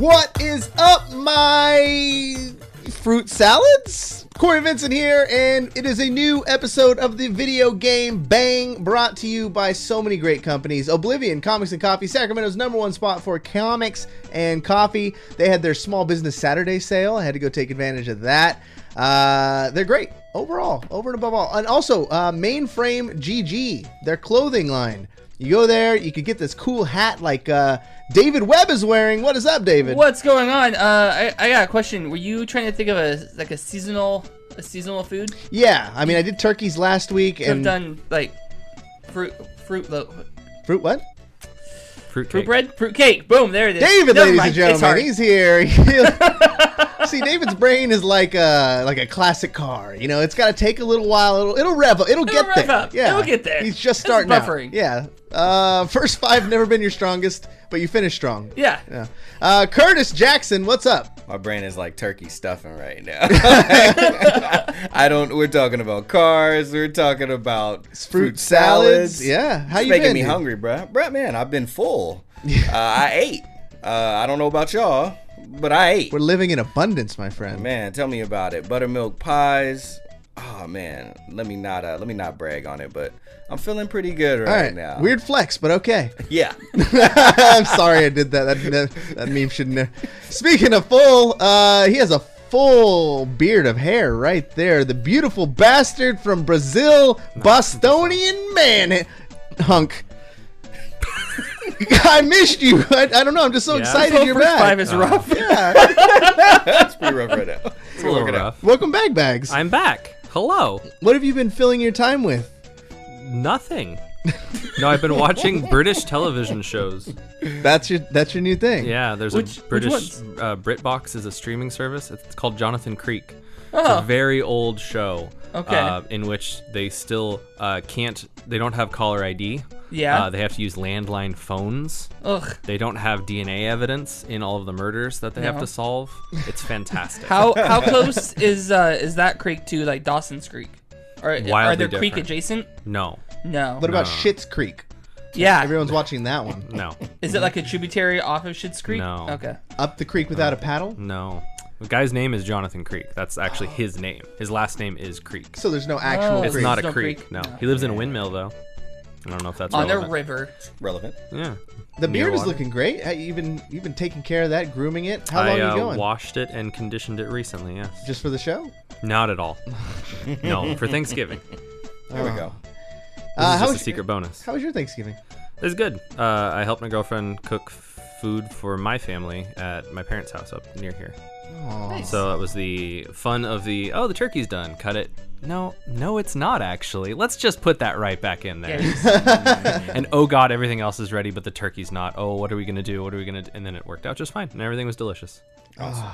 What is up, my fruit salads? Cory Vincent here, and it is a new episode of the Video Game Bang, brought to you by so many great companies. Oblivion Comics and Coffee, Sacramento's #1 spot for comics and coffee. They had their Small Business Saturday sale. I had to go take advantage of that. They're great overall, over and above all. And also, Mainframe GG, their clothing line. You go there, you could get this cool hat like David Webb is wearing. What is up, David? What's going on? I got a question. Were you trying to think of a seasonal food? Yeah, I mean, I did turkeys last week, and I've done like fruit what? Fruit bread? Fruit cake. Boom, there it is. David, Never ladies mind. and gentlemen, he's here. See, David's brain is like a classic car. You know, it's got to take a little while. It'll rev up. It'll get rev there. up. Yeah, It'll get there. He's just starting out. Buffering. Yeah. First five never been your strongest, but you finished strong. Yeah. Curtis Jackson, what's up? My brain is like turkey stuffing right now. We're talking about cars. We're talking about fruit salads. Yeah. How it's you making been, me dude? hungry, bro. Man, I've been full. I ate. I don't know about y'all, but I ate. We're living in abundance, my friend. Man, tell me about it. Buttermilk pies. Oh man, let me not brag on it, but I'm feeling pretty good right now. Weird flex, but okay. Yeah. I'm sorry I did that. That meme shouldn't have. Speaking of full, he has a full beard of hair right there. The beautiful bastard from Brazil, Bostonian man hunk. I missed you. I don't know. I'm just so excited you're back. 5 is rough. Yeah. That's pretty rough right now. It's a little rough. Welcome back, Bags. I'm back. Hello. What have you been filling your time with? Nothing. No, I've been watching British television shows. That's your new thing. Yeah, there's Which a British ones? BritBox is a streaming service. It's called Jonathan Creek. Oh. It's a very old show. Okay. In which they still they don't have caller ID. Yeah. They have to use landline phones. Ugh. They don't have DNA evidence in all of the murders that they have to solve. It's fantastic. How close is that creek to like Dawson's Creek? Or are Wildly there creek different. adjacent? No. No. What about No. Schitt's Creek? Yeah. Everyone's watching that one. No. Is it like a tributary off of Schitt's Creek? No. Okay. Up the creek without a paddle? No. The guy's name is Jonathan Creek. That's actually his name. His last name is Creek. So there's no actual It's creek. not a There's no creek. creek? No. No. He lives in a windmill, though. I don't know if that's On a relevant. river. Relevant. Yeah. The Near beard is water. looking great. You've been taking care of that, grooming it. How long are you going? Washed it and conditioned it recently, yes. Just for the show? Not at all. No, for Thanksgiving. There we go. This is how just was a secret bonus. How was your Thanksgiving? It was good. I helped my girlfriend cook food for my family at my parents' house up near here. Aw. Nice. So it was the fun of the turkey's done. Cut it. No, it's not actually. Let's just put that right back in there. And oh god, everything else is ready, but the turkey's not. Oh, what are we gonna do? And then it worked out just fine, and everything was delicious. Awesome.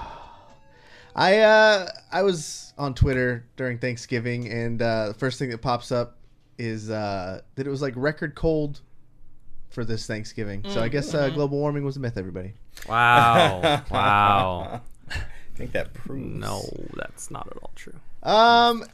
I was on Twitter during Thanksgiving, and the first thing that pops up is that it was like record cold for this Thanksgiving. So I guess global warming was a myth, everybody. Wow. Wow. I think that proves. No, that's not at all true.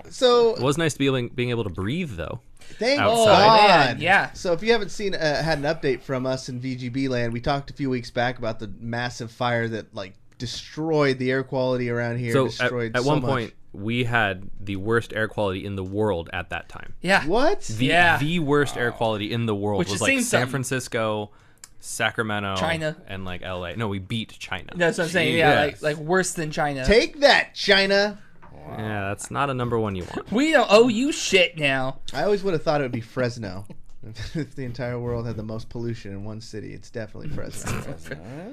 So It was nice to be being able to breathe, though. thank outside. God. Man, yeah. So if you haven't seen had an update from us in VGB land, we talked a few weeks back about the massive fire that like destroyed the air quality around here. So destroyed at so one much. point, we had the worst air quality in the world at that time. Yeah. What? The worst air quality in the world Which was is like saying San something. Francisco, Sacramento, China. and like LA. No, we beat China. That's what I'm saying. Yeah, Yes. like worse than China. Take that, China. Yeah, that's not a number one you want. We don't owe you shit now. I always would have thought it would be Fresno. If the entire world had the most pollution in one city, it's definitely Fresno.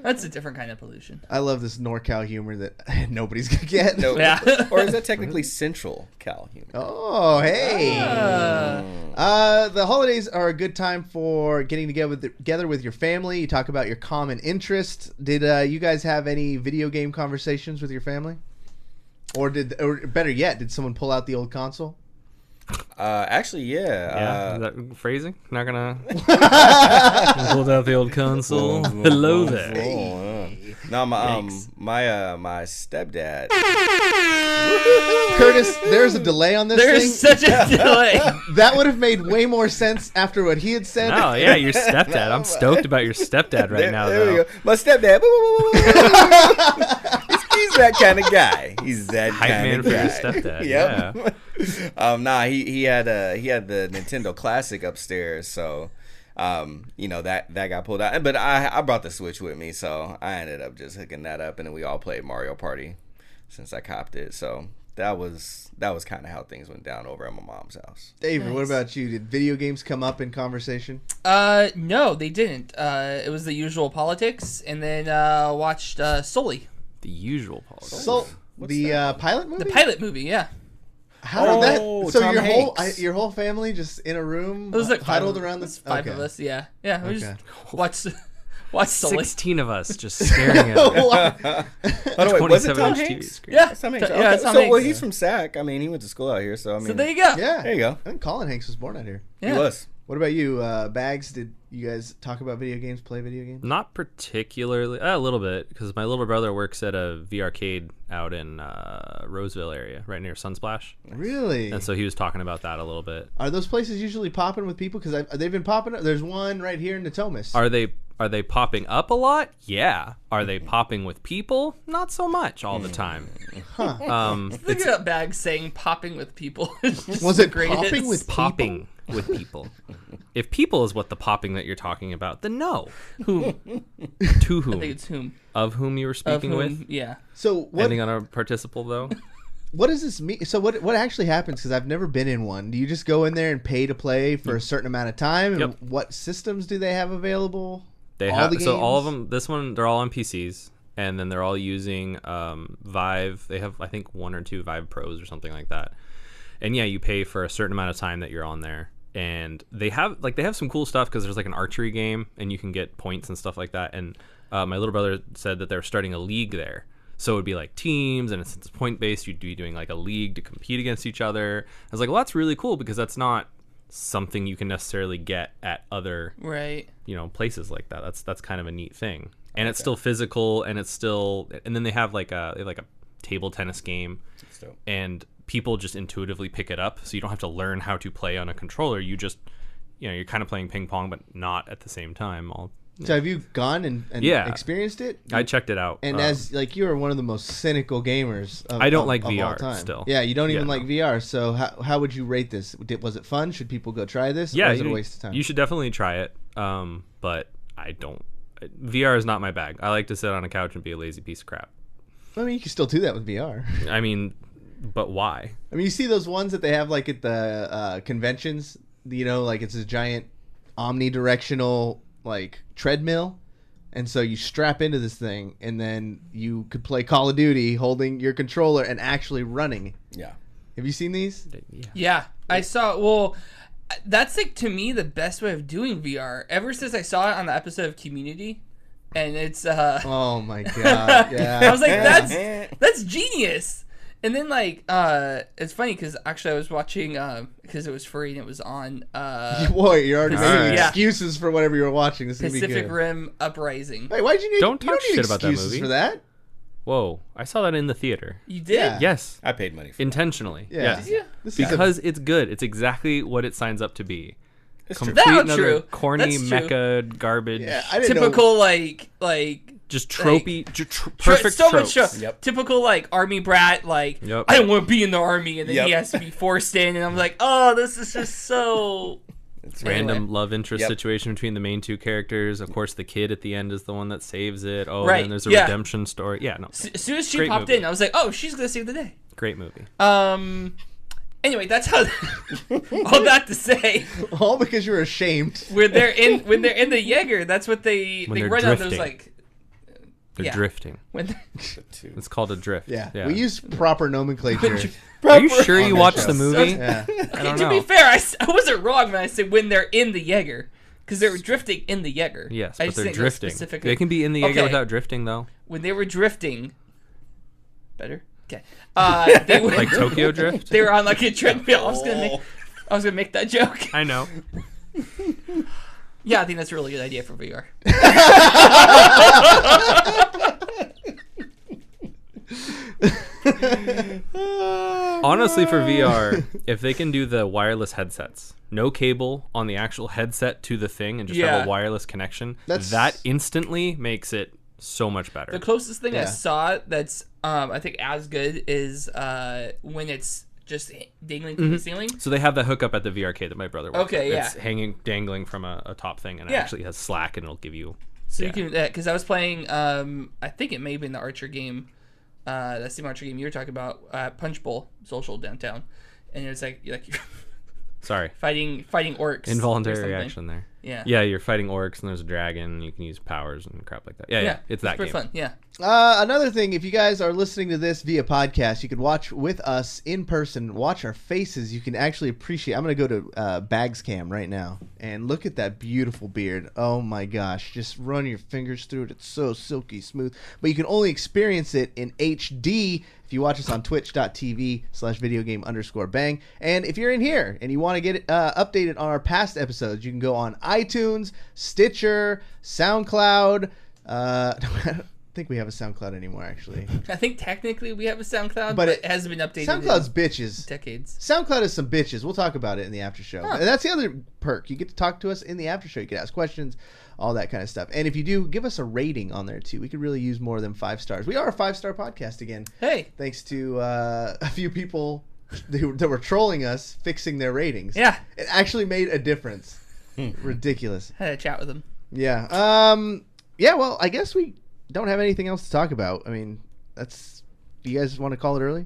That's a different kind of pollution. I love this NorCal humor that nobody's gonna get. No, Yeah. or is that technically Central Cal humor? Oh, hey. The holidays are a good time for getting together with your family. You talk about your common interests. Did you guys have any video game conversations with your family? Or better yet, did someone pull out the old console? Actually, yeah. Yeah, is that phrasing? Not gonna pulled out the old console. Hello there. No, my Yikes. my stepdad. Curtis, there's a delay on this There's thing. such a delay. That would have made way more sense after what he had said. Oh yeah, your stepdad. I'm stoked about your stepdad right now. There we Though. go. My stepdad. he's that kind of guy. He's that Hype kind man of for guy. your stepdad. Yep. Yeah. Nah, he had the Nintendo Classic upstairs, so that got pulled out. But I brought the Switch with me, so I ended up just hooking that up, and then we all played Mario Party since I copped it. So that was kind of how things went down over at my mom's house. David, what about you? Did video games come up in conversation? No, they didn't. It was the usual politics, and then watched Sully, The usual politics. So the pilot movie. the pilot movie. Yeah, How did that? So Tom Hanks. your whole family just in a room, it was like huddled five, around it's this. five of us. Yeah. We just watch Sully. 16 of us just staring at it. Oh, no, wait, was it Tom 27-inch TV Hanks? screen. Yeah, That's Tom Hanks. Yeah, Okay, it's Tom so well, Hanks. he's from Sac. I mean, he went to school out here, so I mean, So there you go. Yeah, there you go. I think Colin Hanks was born out here. Yeah. He was. What about you, Bags? Did you guys talk about video games? Play video games? Not particularly, a little bit, because my little brother works at a VR-cade out in Roseville area, right near Sunsplash. Really? And so he was talking about that a little bit. Are those places usually popping with people? Because they've been popping up. There's one right here in Natomas. Are they popping up a lot? Yeah. Are they popping with people? Not so much all the time. Think about Bags saying "popping with people." Was it popping with Popping with people. If people is what the popping that you're talking about, then no. Whom? To whom? I think it's whom. Of whom you were Of speaking whom? with? Yeah. So what? Ending on a participle, though? What does this mean? So what actually happens? Because I've never been in one. Do you just go in there and pay to play for a certain amount of time? And Yep. what systems do they have available? They All have the so all of games? them. This one, they're all on PCs, and then they're all using Vive. They have, I think, 1 or 2 Vive Pros or something like that. And yeah, you pay for a certain amount of time that you're on there. And they have some cool stuff because there's like an archery game, and you can get points and stuff like that. And my little brother said that they're starting a league there. So it would be like teams, and since it's point based, you'd be doing like a league to compete against each other. I was like, well, that's really cool because that's not something you can necessarily get at other Right. places like that. That's kind of a neat thing, and it's still physical, and then they have like a table tennis game, dope. and people just intuitively pick it up, so you don't have to learn how to play on a controller. You just you're kind of playing ping pong, but not at the same time. So have you gone and Yeah. experienced it? I checked it out, And as you are one of the most cynical gamers. I don't like of VR all time. still. Yeah, you don't even Yeah, like VR. So how would you rate this? Was it fun? Should people go try this? yeah, Or is it a waste of time? you should definitely try it. But I don't. VR is not my bag. I like to sit on a couch and be a lazy piece of crap. I mean, you can still do that with VR. I mean, but why? I mean, you see those ones that they have like at the conventions. Like it's a giant omnidirectional like treadmill, and so you strap into this thing, and then you could play Call of Duty holding your controller and actually running. Yeah. Have you seen these? Yeah, I saw. Well, that's like to me the best way of doing VR. Ever since I saw it on the episode of Community, and it's Oh my god! Yeah, I was like, that's genius. And then like it's funny because actually I was watching because it was free and it was on boy, you're already making Yeah. excuses for whatever you were watching. This is gonna be Pacific good. Rim Uprising. Hey, why'd you need? Don't you talk need shit about that excuses movie. for that. Whoa! I saw that in the theater. You did? Yeah. Yes, I paid money for it. intentionally. Yeah. Yes. Yeah. This is Because it's good. It's exactly what it signs up to be. It's true. Complete That's another true. corny That's true. mecha garbage. yeah, I didn't know. Typical like Just tropey, perfect so tropes. much show. Yep. Typical like army brat like Yep. I don't want to be in the army and then Yep. he has to be forced in and I'm like, oh, this is just so It's Anyway. Random love interest Yep. situation between the main two characters. Of course, the kid at the end is the one that saves it. Oh, Right, and there's a yeah. redemption story. Yeah, no, As soon as she Great popped movie. in, I was like, oh, she's gonna save the day. great movie. Anyway, that's how. All that to say, All because you're ashamed. when they're in the Jaeger, that's what they When they're run on those drifting. like They're yeah. drifting. when It's called a drift. Yeah, yeah. we use proper nomenclature. Are you sure you on watched this the show. movie? Yeah. I don't to know. be fair, I wasn't wrong when I said when they're in the Jaeger because they were drifting in the Jaeger. Yes, I but just they're didn't know drifting. specifically. They can be in the Jaeger Okay. without drifting, though. When they were drifting. Better. Okay. They were Like Tokyo Drift. They were on like a treadmill. I was gonna make that joke. I know. Yeah, I think that's a really good idea for VR. Honestly, for VR, if they can do the wireless headsets, no cable on the actual headset to the thing, and just have a wireless connection, that instantly makes it so much better. The closest thing I saw that's I think as good is when it's just dangling from the ceiling. So they have the hookup at the VR that my brother works Okay, at. It's dangling from a top thing, and it actually has slack, and it'll give you... So you can... Because I was playing, I think it may have been the Archer game, that Steam Archer game you were talking about, Punch Bowl Social downtown. And it was like Sorry. Fighting orcs. Involuntary reaction there. Yeah. Yeah, you're fighting orcs, and there's a dragon, and you can use powers and crap like that. Yeah, it's that pretty game. Fun, yeah. Another thing, if you guys are listening to this via podcast, you could watch with us in person, watch our faces. You can actually appreciate... I'm going to go to Bags Cam right now, and look at that beautiful beard. Oh my gosh. Just run your fingers through it. It's so silky smooth. But you can only experience it in HD if you watch us on twitch.tv/videogame_bang. And if you're in here and you want to get updated on our past episodes, you can go on iTunes, Stitcher, SoundCloud. I don't think we have a SoundCloud anymore, actually. I think technically we have a SoundCloud, but it hasn't been updated. SoundCloud's bitches. Decades. SoundCloud is some bitches. We'll talk about it in the after show. And that's the other perk. You get to talk to us in the after show. You can ask questions, all that kind of stuff. And if you do, give us a rating on there, too. We could really use more than 5 stars. We are a 5-star podcast again. Hey. Thanks to a few people that were trolling us fixing their ratings. Yeah. It actually made a difference. Ridiculous. Had a chat with them. Yeah. Yeah, well, I guess we don't have anything else to talk about. I mean, that's... Do you guys want to call it early?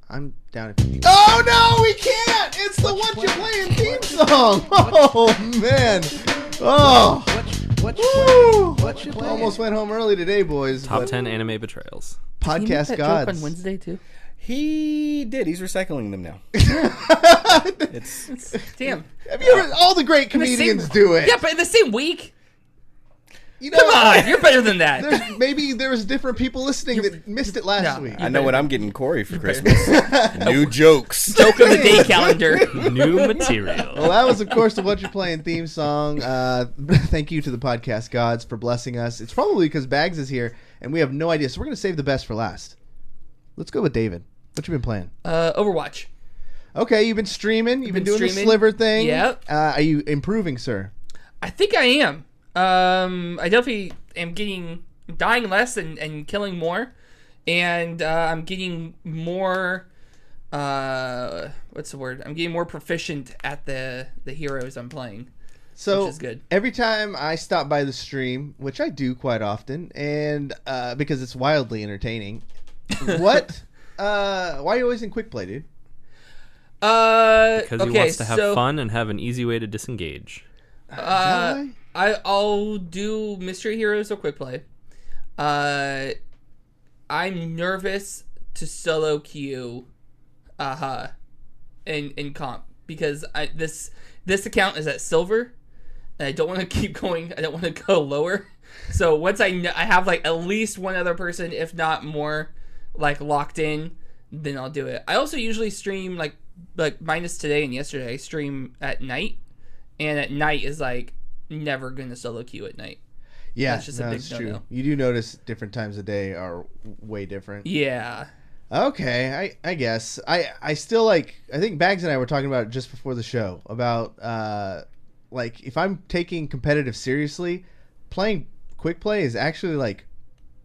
I'm down. Oh, no, we can't! It's the Whattcha Playin theme song! Oh, man. Oh. Almost went home early today, boys. Top 10 anime betrayals. Podcast gods. On Wednesday, too? He did. He's recycling them now. Damn. Have you heard all the great comedians do it? Yeah, but in the same week? You know, Come on, you're better than that. Maybe there was different people listening that missed it last week. I know what I'm getting Cory for Christmas. New jokes. Joke of the day calendar. New material. Well, that was, of course, the Whattcha Playin theme song. Thank you to the podcast gods for blessing us. It's probably because Bags is here, and we have no idea. So we're going to save the best for last. Let's go with David. What you been playing? Overwatch. Okay, you've been streaming. You've been doing the sliver thing. Yep. Are you improving, sir? I think I am. I definitely am dying less and killing more, and I'm getting more. What's the word? I'm getting more proficient at the heroes I'm playing. So which is good. Every time I stop by the stream, which I do quite often, and because it's wildly entertaining. Why are you always in quick play, dude? Because he wants to have fun and have an easy way to disengage. I'll do mystery heroes or quick play. I'm nervous to solo queue in comp because this account is at silver and I don't want to keep going. I don't want to go lower. So once I have like at least one other person, if not more, like locked in, then I'll do it. I also usually stream like minus today and yesterday, I stream at night, and at night is like never gonna solo queue at night. Yeah, that's just a big true. no-no. You do notice different times of day are way different. Yeah. Okay, I guess. I still like, I think Bags and I were talking about it just before the show about like if I'm taking competitive seriously, playing quick play is actually like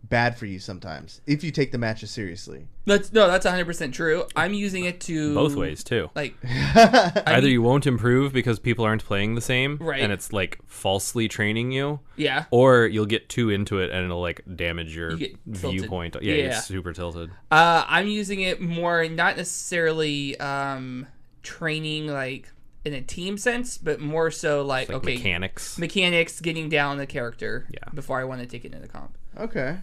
bad for you sometimes if you take the matches seriously. That's 100% true. I'm using it to both ways too. Like either you won't improve because people aren't playing the same, right, and it's like falsely training you. Yeah. Or you'll get too into it and it'll like damage your viewpoint. Yeah, yeah. It's super tilted. I'm using it more not necessarily training like in a team sense, but more so like okay, mechanics, getting down the character before I want to take it into comp. Okay.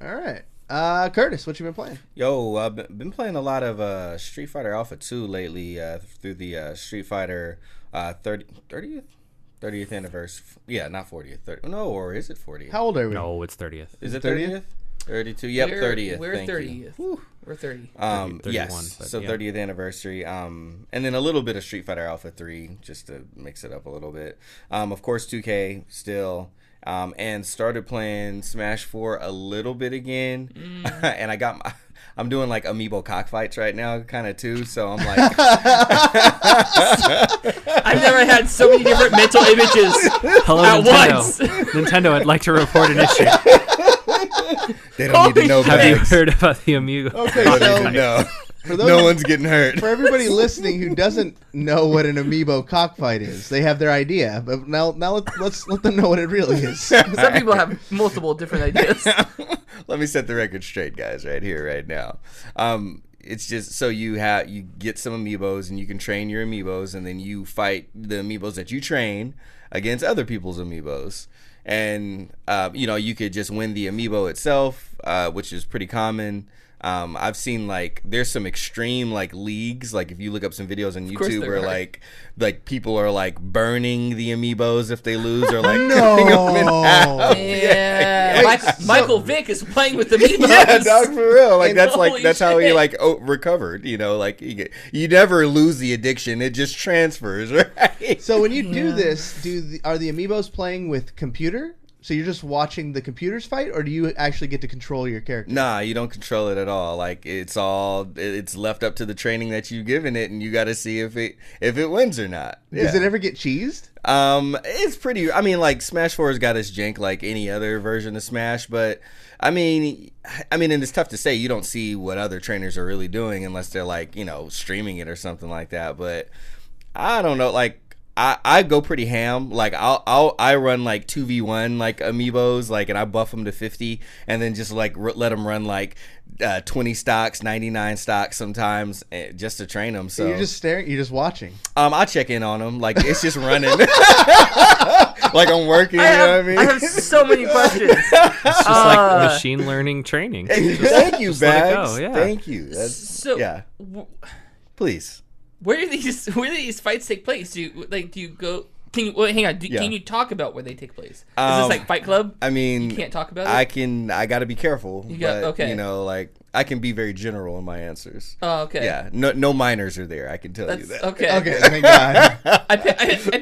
All right. Curtis, what you been playing? Yo, I've been playing a lot of Street Fighter Alpha 2 lately through the Street Fighter 30th anniversary. Yeah, not 40th. 30, no, or is it 40th? How old are we? No, it's 30th. Is it 30th? 32. Yep, 30th. We're 30th. We're 30. 31, yes. So 30th anniversary. And then a little bit of Street Fighter Alpha 3 just to mix it up a little bit. Of course, 2K still. And started playing Smash 4 a little bit again. And I got I'm doing like Amiibo cockfights right now, kind of too. So I'm like, I've never had so many different mental images Hello, at Nintendo. once. Nintendo, I'd like to report an issue. they don't need to know. Have you Bags. heard about the Amiibo? Okay, They don't so even know. for those No one's getting hurt. for everybody listening who doesn't know what an Amiibo cockfight is, they have their idea, but now let's let them know what it really is. Some people have multiple different ideas. Let me set the record straight, guys, right here, right now. It's just so you get some Amiibos and you can train your Amiibos, and then you fight the Amiibos that you train against other people's Amiibos. And you could just win the Amiibo itself, which is pretty common. I've seen like there's some extreme like leagues, like if you look up some videos on YouTube where like people are like burning the Amiibos if they lose, or like cutting them in half. Yeah. Michael Vick is playing with Amiibos. Yeah, dog, for real. Like Holy that's how he shit. like recovered. Like you never lose the addiction; it just transfers, right? So when you do this, are the Amiibos playing with computer? So you're just watching the computers fight, or do you actually get to control your character? Nah, you don't control it at all. Like it's left up to the training that you've given it, and you got to see if it wins or not. Yeah. Does it ever get cheesed? It's pretty. I mean, like Smash 4's got its jank like any other version of Smash, but I mean, and it's tough to say. You don't see what other trainers are really doing unless they're like streaming it or something like that. But I don't know, like. I go pretty ham. Like I run like 2v1 like Amiibos, like, and I buff them to 50, and then just like let them run like 20 stocks, 99 stocks sometimes, just to train them. So you're just staring. You're just watching. I check in on them. Like it's just running. Like I'm working. You know what I mean? I have so many questions. It's just like machine learning training. Thank you, Just let it Bags. go, yeah. Thank you. That's, So, yeah. Please. Where do these fights take place? Do you go? Can you hang on? Can you talk about where they take place? Is this like Fight Club? I mean, you can't talk about it. I got to be careful. Okay. Like I can be very general in my answers. Oh, okay. Yeah. No minors are there. I can tell you that. Okay. Okay, thank God. I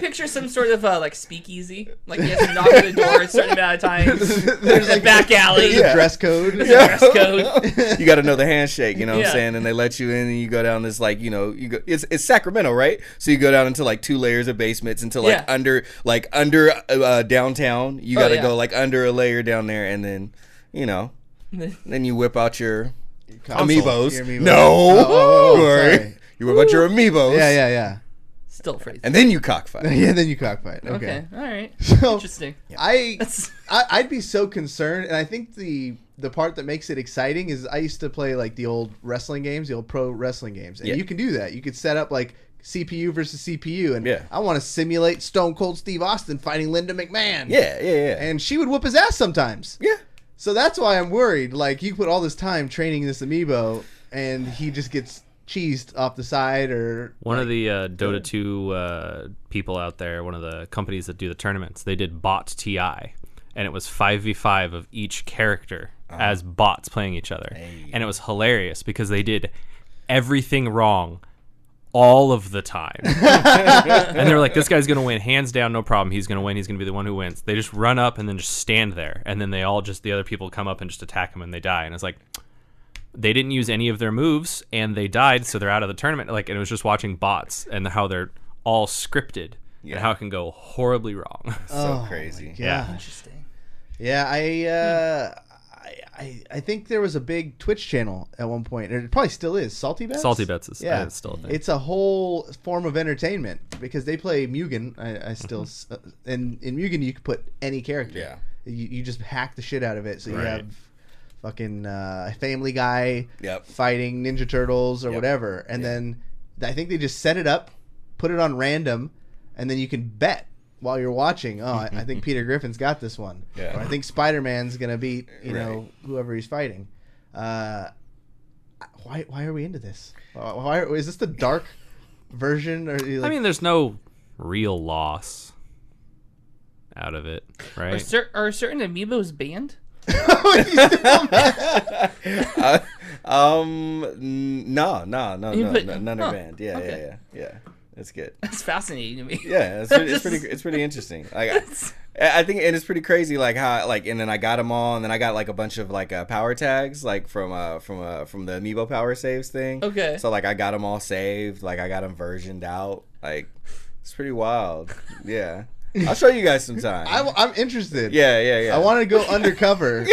picture some sort of like speakeasy. Like you have to knock on the door a certain amount of times. There's a back alley. There's a dress code. Dress code. You got to know the handshake, you know what I'm Yeah. saying? And they let you in, and you go down this like, it's Sacramento, right? So you go down into like 2 layers of basements until like under downtown. You got to go like under a layer down there, and then then you whip out your Amiibos. Your Amiibos. No, sorry. Corey. You whip out your Amiibos. Yeah. Still phrased. And then you cockfight. Yeah, then you cockfight. Okay. All right. So Interesting. I'd be so concerned, and I think the part that makes it exciting is I used to play like the old wrestling games, the old pro wrestling games, and you can do that. You could set up like CPU versus CPU, and I want to simulate Stone Cold Steve Austin fighting Linda McMahon. Yeah. And she would whoop his ass sometimes. Yeah. So that's why I'm worried. Like, you put all this time training this Amiibo, and he just gets cheesed off the side, or One of the Dota 2 people out there, one of the companies that do the tournaments, they did bot TI, and it was 5v5 of each character as bots playing each other. And it was hilarious because they did everything wrong all of the time. And they were like, this guy's going to win, hands down, no problem. He's going to win. He's going to be the one who wins. They just run up and then just stand there. And then the other people come up and just attack him, and they die. And it's like, they didn't use any of their moves, and they died, so they're out of the tournament. Like, and it was just watching bots and how they're all scripted and how it can go horribly wrong. So crazy. Yeah. Interesting. Yeah, I think there was a big Twitch channel at one point. It probably still is. Salty Bets? Salty Bets is still a thing. It's a whole form of entertainment because they play Mugen. I still and in Mugen you can put any character. Yeah. You just hack the shit out of it. So you have fucking Family Guy fighting Ninja Turtles or whatever, and then I think they just set it up, put it on random, and then you can bet while you're watching. Oh, I think Peter Griffin's got this one. Yeah. Or I think Spider-Man's gonna beat whoever he's fighting. Why are we into this? Why is this the dark version? Or I mean, there's no real loss out of it, right? Are certain Amiibos banned? No, none are banned. Yeah. It's good. That's fascinating to me. Yeah, it's pretty interesting. Like I think, and it's pretty crazy. Like how and then I got them all, and then I got like a bunch of like power tags like from the Amiibo power saves thing. Okay. So like I got them all saved. Like I got them versioned out. Like it's pretty wild. Yeah. I'll show you guys sometime. I'm interested. Yeah. I want to go undercover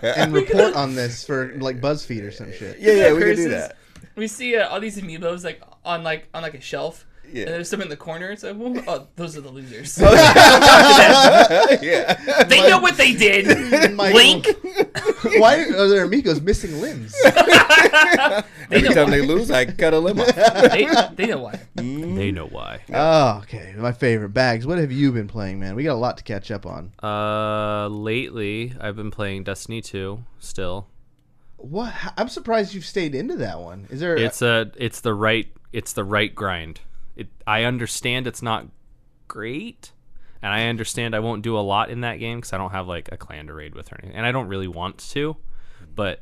and report on this for like BuzzFeed or some shit. Yeah, we can do that. We see all these Amiibos like on a shelf. Yeah. And there's some in the corner. It's like, well, oh, those are the losers. Yeah. They know what they did. Link. Why are there amigos missing limbs? Every time they lose, I cut a limb off. They know why. They know why. Oh, okay. My favorite. Bags, what have you been playing, man? We got a lot to catch up on. Lately, I've been playing Destiny 2 still. What? I'm surprised you've stayed into that one. Is there? It's the right grind. I understand it's not great, and I understand I won't do a lot in that game because I don't have like a clan to raid with or anything, and I don't really want to. But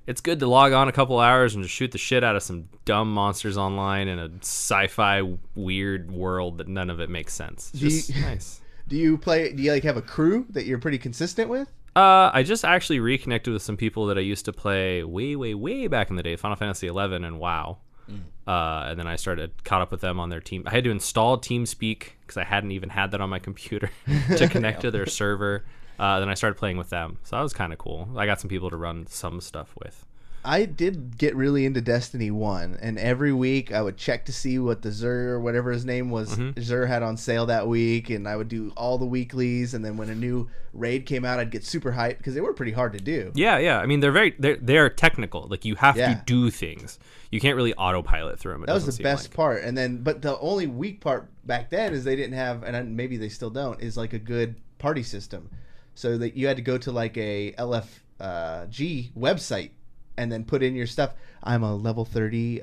it's good to log on a couple hours and just shoot the shit out of some dumb monsters online in a sci-fi weird world that none of it makes sense. It's just nice. Do you like have a crew that you're pretty consistent with? I just actually reconnected with some people that I used to play way back in the day, Final Fantasy 11 and WoW. And then I caught up with them on their team. I had to install TeamSpeak because I hadn't even had that on my computer to connect to their server. Then I started playing with them. So that was kind of cool. I got some people to run some stuff with. I did get really into Destiny 1, and every week I would check to see what the Xur, whatever his name was, Xur had on sale that week, and I would do all the weeklies, and then when a new raid came out, I'd get super hyped because they were pretty hard to do. Yeah. I mean, they're technical. Like, you have to do things. You can't really autopilot through them. That was the best part. And then, but the only weak part back then is they didn't have, and maybe they still don't, is like a good party system. So that you had to go to like a LFG website and then put in your stuff. I'm a level 30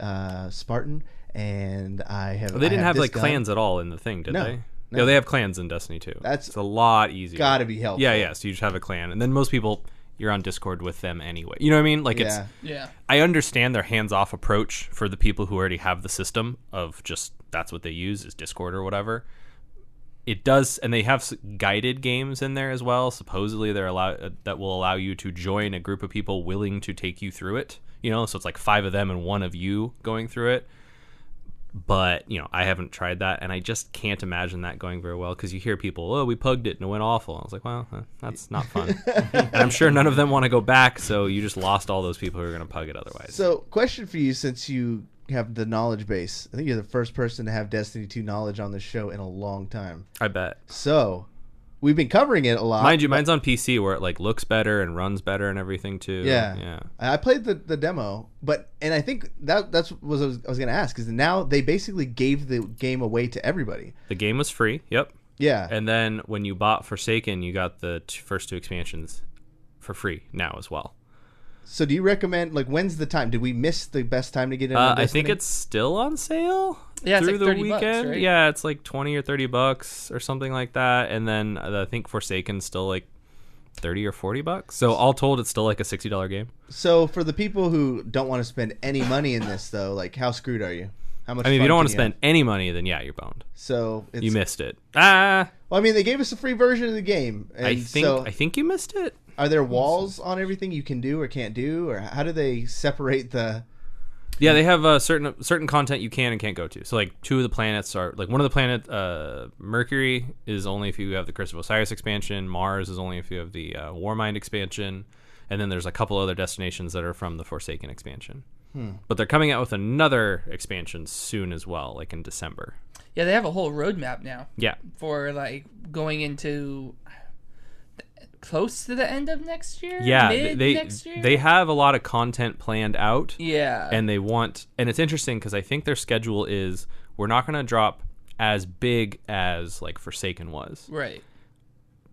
Spartan, and I have. They didn't have like gun. clans at all in the thing, did they? No, No, they have clans in Destiny 2. It's a lot easier. Gotta be helpful. Yeah. So you just have a clan, and then most people, you're on Discord with them anyway. You know what I mean? Like Yeah. I understand their hands-off approach for the people who already have the system of just that's what they use is Discord or whatever. It does, and they have guided games in there as well. Supposedly, they're that will allow you to join a group of people willing to take you through it. You know, so it's like 5 of them and 1 of you going through it. But I haven't tried that, and I just can't imagine that going very well because you hear people, "Oh, we pugged it and it went awful." I was like, "Well, that's not fun." And I'm sure none of them want to go back, so you just lost all those people who are going to pug it otherwise. So, question for you, since you have the knowledge base. I think you're the first person to have Destiny 2 knowledge on the show in a long time. I bet. So, we've been covering it a lot. Mind you, mine's on PC where it like looks better and runs better and everything too. Yeah. I played the demo, and I think that's what I was going to ask, because now they basically gave the game away to everybody. The game was free. Yep. Yeah. And then when you bought Forsaken, you got the first 2 expansions for free now as well. So do you recommend, like, when's the time? Did we miss the best time to get into Destiny? I think it's still on sale. Yeah, it's through like the $30, weekend. right? Yeah, it's like $20 or $30 or something like that. And then I think Forsaken's still like $30 or $40. So all told, it's still like a $60 game. So for the people who don't want to spend any money in this, though, like, how screwed are you? How much? I mean, if you don't want to to spend any money, then yeah, you're boned. So you missed it. Well, I mean, they gave us a free version of the game. And I think you missed it. Are there walls on everything you can do or can't do, or how do they separate the? Yeah, they have certain content you can and can't go to. So like 2 of the planets are like, one of the planet Mercury is only if you have the Curse of Osiris expansion. Mars is only if you have the Warmind expansion, and then there's a couple other destinations that are from the Forsaken expansion. But they're coming out with another expansion soon as well, like in December. Yeah, they have a whole roadmap now. Yeah. For like going into close to the end of next year. Yeah, next year? They have a lot of content planned out. Yeah. And it's interesting because I think their schedule is we're not going to drop as big as like Forsaken was. Right.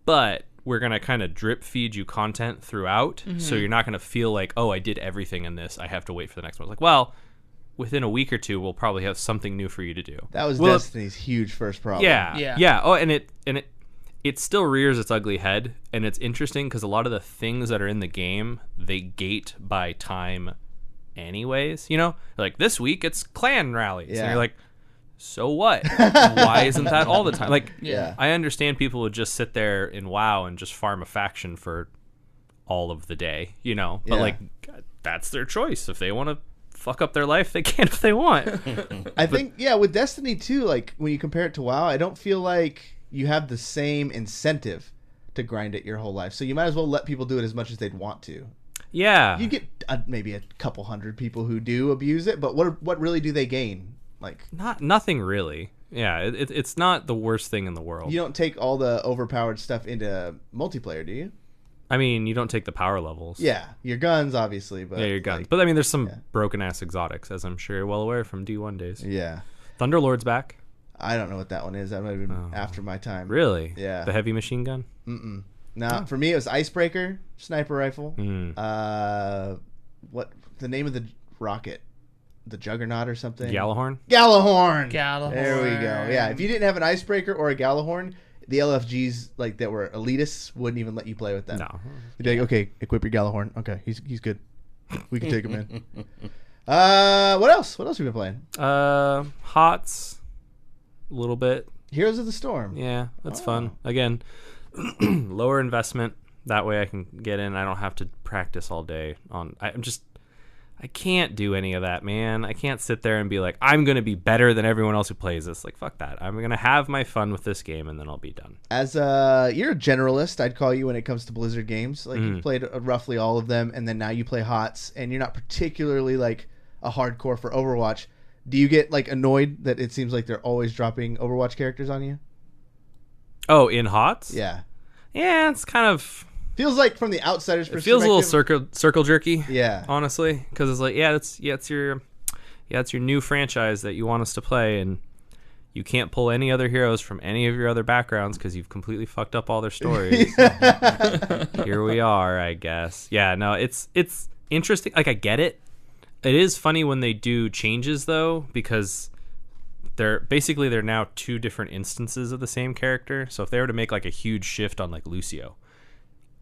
But we're going to kind of drip feed you content throughout. So you're not going to feel like, oh, I did everything in this, I have to wait for the next one. It's like, well, within a week or 2, we'll probably have something new for you to do. That was Destiny's huge first problem. Yeah. Oh, and it still rears its ugly head, and it's interesting because a lot of the things that are in the game, they gate by time anyways. Like this week it's clan rallies. Yeah. And you're like, So what? Why isn't that all the time? Like, Yeah. I understand people would just sit there in WoW and just farm a faction for all of the day, you know? But, Yeah. like, that's their choice. If they want to fuck up their life, they can if they want. I think, yeah, with Destiny too, like when you compare it to WoW, I don't feel like you have the same incentive to grind it your whole life. So you might as well let people do it as much as they'd want to. Yeah. You get maybe a couple hundred people who do abuse it, but what really do they gain? Like, Nothing really. Yeah, it's not the worst thing in the world. you don't take all the overpowered stuff into multiplayer, do you? I mean, you don't take the power levels. Yeah, your guns, obviously, but Yeah, your guns. like, But I mean, there's some broken-ass exotics, as I'm sure you're well aware from D1 days. yeah, Thunderlord's back. I don't know what that one is. That might have been after my time. Really? Yeah. The heavy machine gun? No, for me it was Icebreaker, sniper rifle. Mm. What the name of the rocket? The Juggernaut or something? Gallahorn? Gallahorn. Gallahorn. There we go. Yeah, if you didn't have an Icebreaker or a Gallahorn, the LFGs like that were elitists wouldn't even let you play with them. No. They'd be like, okay, equip your Gallahorn. Okay, he's good. We can take him in. What else? What else have you been playing? Hots. A little bit. Heroes of the Storm. Yeah, that's fun. Again, lower investment. That way I can get in. I don't have to practice all day. I can't do any of that, man. I can't sit there and be like, I'm going to be better than everyone else who plays this. Like, fuck that. I'm going to have my fun with this game, and then I'll be done. As you're a generalist, I'd call you when it comes to Blizzard games. Like, you've played roughly all of them, and then now you play HOTS, and you're not particularly, like, a hardcore for Overwatch. Do you get, like, annoyed that it seems like they're always dropping Overwatch characters on you? Oh, in HOTS? Yeah. Yeah, it's kind of... Feels like from the outsider's perspective. It feels a little circle jerky. Yeah. Honestly, because it's like, it's your new franchise that you want us to play, and you can't pull any other heroes from any of your other backgrounds because you've completely fucked up all their stories. Here we are, I guess. Yeah, no, it's interesting. Like, I get it. It is funny when they do changes though, because they're now two different instances of the same character. So if they were to make like a huge shift on like Lucio,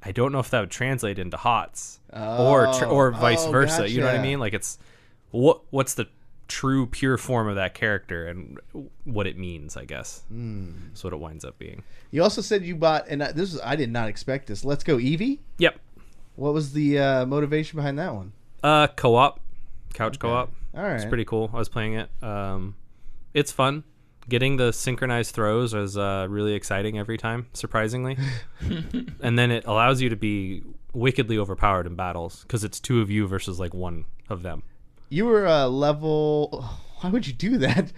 I don't know if that would translate into HOTS or vice versa. Gotcha. You know what I mean? Like, it's what's the true pure form of that character and what it means, I guess. That's what it winds up being. You also said you bought, and I did not expect this. Let's Go Eevee. Yep. What was the motivation behind that one? Co-op, couch co-op. All right. It's pretty cool. I was playing it. It's fun. Getting the synchronized throws is really exciting every time, surprisingly. And then it allows you to be wickedly overpowered in battles because it's two of you versus like one of them. You were level. Why would you do that?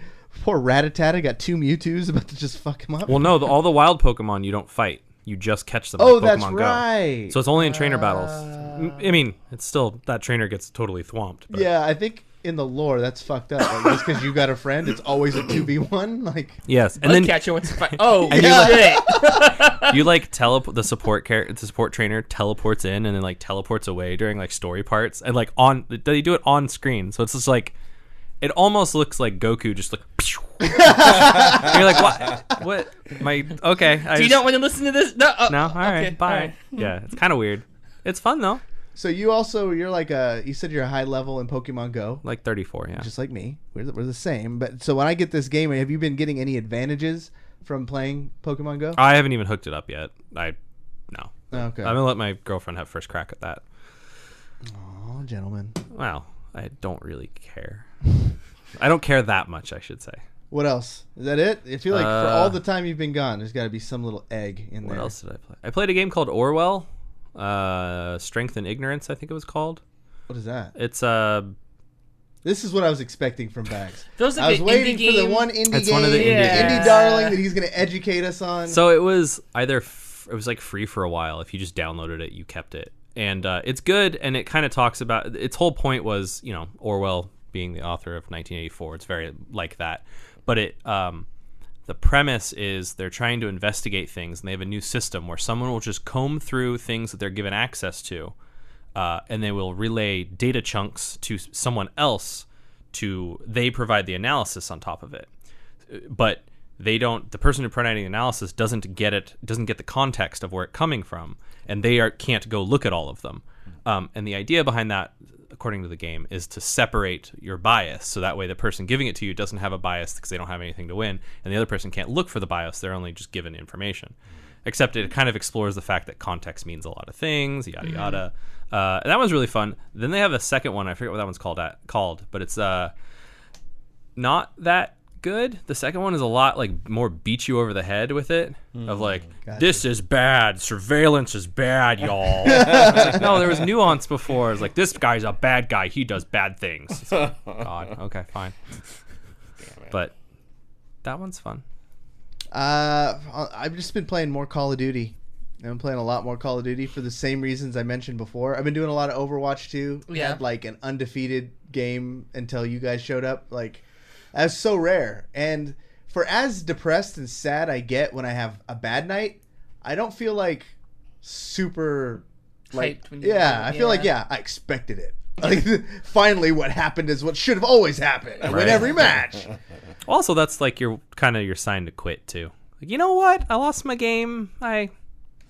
Poor Rattata got 2 Mewtwo's about to just fuck him up. Well, no, all the wild Pokemon you don't fight. You just catch them. Oh, like that's Pokemon right. Go. So it's only in trainer battles. I mean, it's still that trainer gets totally thwomped. But. Yeah, I think in the lore that's fucked up. Like, just because you got a friend, it's always a 2v1. Like, yes, and And then catch it once. Oh, And shit. you like the support trainer teleports in and then like teleports away during like story parts, and like they do it on screen, so it's just like it almost looks like Goku just like. You're like, what? Okay. Do you not want to listen to this? No. No. All right. Okay, Bye. all right. Yeah, it's kind of weird. It's fun though. so you're like you said you're a high level in Pokemon Go, Like 34. Yeah. just like me. We're the same. But so when I get this game, have you been getting any advantages from playing Pokemon Go? I haven't even hooked it up yet. No. Okay. I'm gonna let my girlfriend have first crack at that. Oh, gentlemen. Well, I don't really care. I don't care that much, I should say. What else? Is that it? I feel like for all the time you've been gone, there's got to be some little egg in there. What else did I play? I played a game called Orwell. Strength and Ignorance, I think it was called. What is that? It's This is what I was expecting from Bags. Feels like I was an waiting indie for the game. one indie It's game, one of the indie darling that he's going to educate us on. So it was either it was like free for a while. If you just downloaded it, you kept it, and it's good. And it kind of talks about its whole point was, you know, Orwell being the author of 1984. It's very like that, but the premise is they're trying to investigate things, and they have a new system where someone will just comb through things that they're given access to, and they will relay data chunks to someone else. They provide the analysis on top of it, but they don't. The person who providing the analysis doesn't get the context of where it's coming from, and they can't go look at all of them. And the idea behind that according to the game, is to separate your bias. So that way the person giving it to you doesn't have a bias because they don't have anything to win. And the other person can't look for the bias. They're only just given information. Except it kind of explores the fact that context means a lot of things, yada, yada. And that was really fun. Then they have a second one. I forget what that one's called, but it's not that good. The second one is a lot like more beat you over the head with it of like, this is bad, surveillance is bad, y'all. Like, no, there was nuance before. It was like, this guy's a bad guy, he does bad things. Like, God, okay, fine. But that one's fun. I've just been playing more Call of Duty. I'm playing a lot more Call of Duty for the same reasons I mentioned before. I've been doing a lot of Overwatch too. Yeah. Had like an undefeated game until you guys showed up. Like, that's so rare. And for as depressed and sad I get when I have a bad night, I don't feel like super like Hyped when you I feel like I expected it. Like finally what happened is what should have always happened. I win every match. Also, that's like your sign to quit too. Like, you know what? I lost my game. I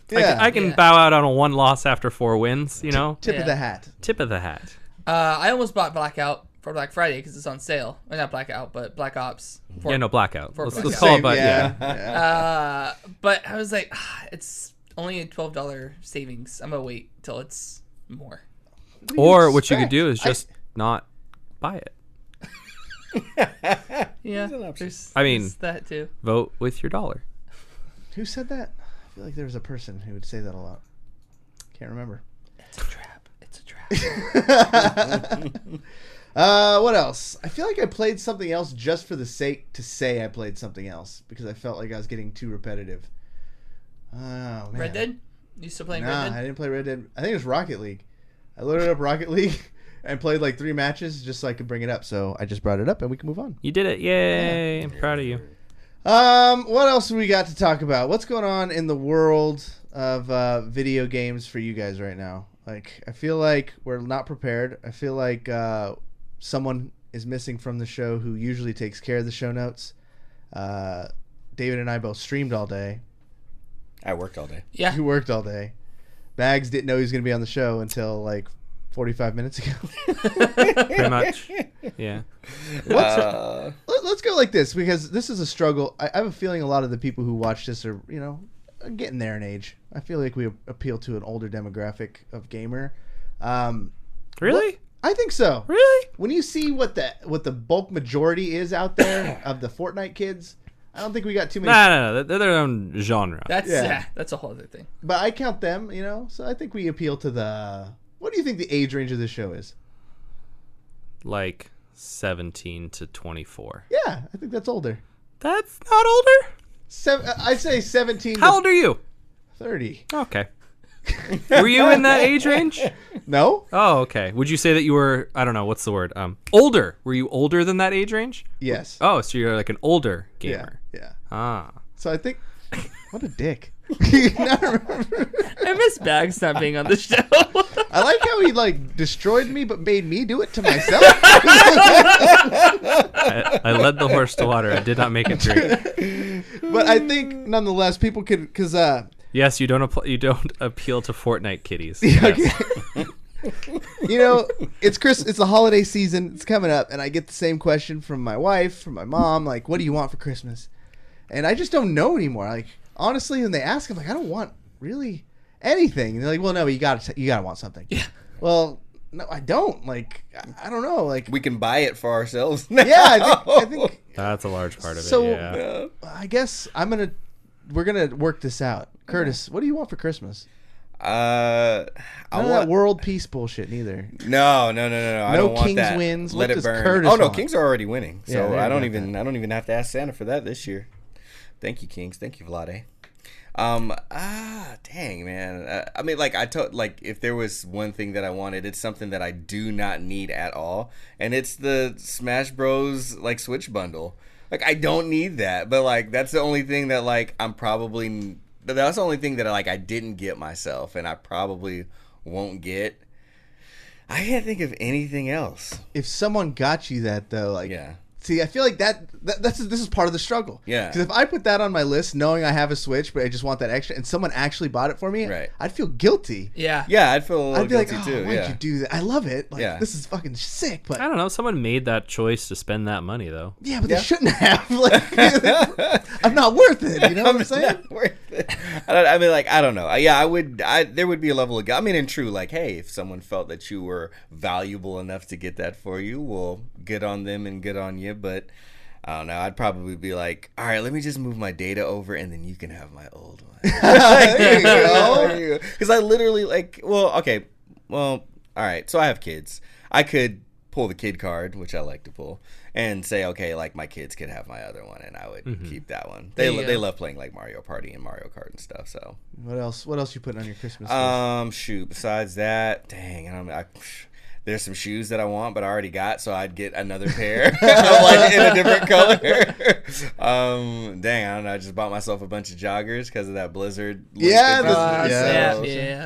can bow out on a 1 loss after 4 wins. You know, Tip of the hat. Tip of the hat. I almost bought Blackout for Black Friday because it's on sale. Or not Blackout, but Black Ops. Blackout. For Let's Blackout. call it, Same, but But I was like, it's only a $12 savings. I'm gonna wait till it's more. Or what you could do is just not buy it. Yeah, I mean, there's that too. Vote with your dollar. Who said that? I feel like there was a person who would say that a lot. Can't remember. It's a trap. It's a trap. What else? I feel like I played something else just for the sake to say I played something else because I felt like I was getting too repetitive. Oh, man. Red Dead? You still playing Red Nah, Dead? I didn't play Red Dead. I think it was Rocket League. I loaded up Rocket League and played like 3 matches just so I could bring it up. So I just brought it up and we can move on. You did it. Yay. I'm proud of you. What else have we got to talk about? What's going on in the world of video games for you guys right now? Like, I feel like we're not prepared. I feel like someone is missing from the show who usually takes care of the show notes. David and I both streamed all day. I worked all day. Yeah. You worked all day. Bags didn't know he was going to be on the show until like 45 minutes ago. Pretty much. Yeah. Let's go like this because this is a struggle. I have a feeling a lot of the people who watch this are, getting there in age. I feel like we appeal to an older demographic of gamer. Really? I think so. Really? When you see what the bulk majority is out there of the Fortnite kids, I don't think we got too many. No. They're their own genre. That's a whole other thing. But I count them, so I think we appeal to the... What do you think the age range of this show is? Like 17 to 24. Yeah, I think that's older. That's not older? I'd say 17 How to old are you? 30. Okay. Were you in that age range? No? Oh, okay. Would you say that you were, I don't know, what's the word? Older. Were you older than that age range? Yes. Oh, so you're like an older gamer. Yeah. Ah. So I think... What a dick. I miss Bags not being on the show. I like how he destroyed me but made me do it to myself. I led the horse to water. I did not make it drink. But I think nonetheless people could, because yes, you don't appeal to Fortnite kitties. okay. Yes. It's it's the holiday season. It's coming up, and I get the same question from my wife, from my mom, like, "What do you want for Christmas?" And I just don't know anymore. Like, honestly, when they ask, I'm like, I don't want really anything. And they're like, "Well, no, you gotta want something." Yeah. Well, no, I don't. Like, I don't know. Like, We can buy it for ourselves now. yeah, I think That's a large part of it. so. Yeah. I guess we're gonna work this out. Curtis, what do you want for Christmas? I None of that world peace bullshit neither. No. I don't want Kings that. wins. Let What it does burn. Curtis Oh no, want? Kings are already winning. Yeah, So they I don't already got even. that. I don't even have to ask Santa for that this year. Thank you, Kings. Thank you, Vlade. Dang, man. I mean, if there was one thing that I wanted, it's something that I do not need at all, and it's the Smash Bros. Switch bundle. I don't need that, but that's the only thing that that's the only thing that I didn't get myself, and I probably won't get. I can't think of anything else. If someone got you that though, Yeah. See, I feel like this is part of the struggle. Yeah. Because if I put that on my list, knowing I have a Switch, but I just want that extra, and someone actually bought it for me, Right. I'd feel guilty. Yeah. Yeah, I'd feel a little I'd be like, guilty oh, too. why'd Yeah. you do that? I love it. Like, Yeah. this is fucking sick, but I don't know. Someone made that choice to spend that money, though. yeah, but Yeah. they shouldn't have. Like, I'm not worth it. You know what I'm saying? Not worth it. I mean, like, I don't know. Yeah, I would. There would be a level of. I mean, in true, like, hey, if someone felt that you were valuable enough to get that for you, well, good on them and good on you. But I don't know. I'd probably be like, all right, let me just move my data over, and then you can have my old one. There you go. Because I literally all right. So I have kids. I could pull the kid card, which I like to pull, and say, okay, like my kids could have my other one, and I would keep that one. They love playing like Mario Party and Mario Kart and stuff. So What else you putting on your Christmas list? shoot. Besides that, dang, there's some shoes that I want, but I already got, so I'd get another pair, like in a different color. Dang, I don't know. I just bought myself a bunch of joggers because of that Blizzard. Yeah,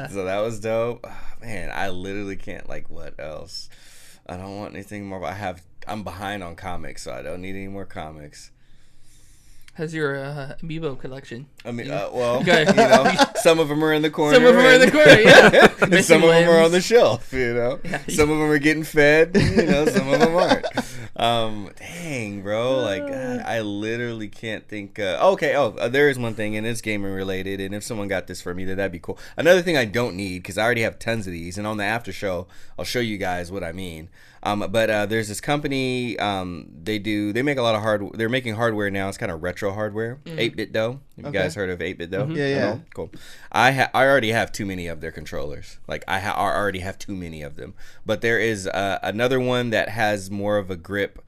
So that was dope. Oh, man, I literally can't. Like, what else? I don't want anything more. I'm behind on comics, so I don't need any more comics. How's your Amiibo collection? I mean, Okay. some of them are in the corner. Some of them are in the corner, yeah. And some of them are on the shelf, Yeah. Some of them are getting fed, some of them aren't. Dang, bro. Like, I literally can't think. There is one thing, and it's gaming related, and if someone got this for me, that'd be cool. Another thing I don't need, because I already have tons of these, and on the after show, I'll show you guys what I mean. But there's this company, they make a lot of hardware. They're making hardware now. It's kind of retro hardware. 8-Bit Dough. Have you guys heard of 8-Bit Dough? Mm-hmm. Yeah. Cool. I already have too many of their controllers. Like, I already have too many of them. But there is another one that has more of a grip,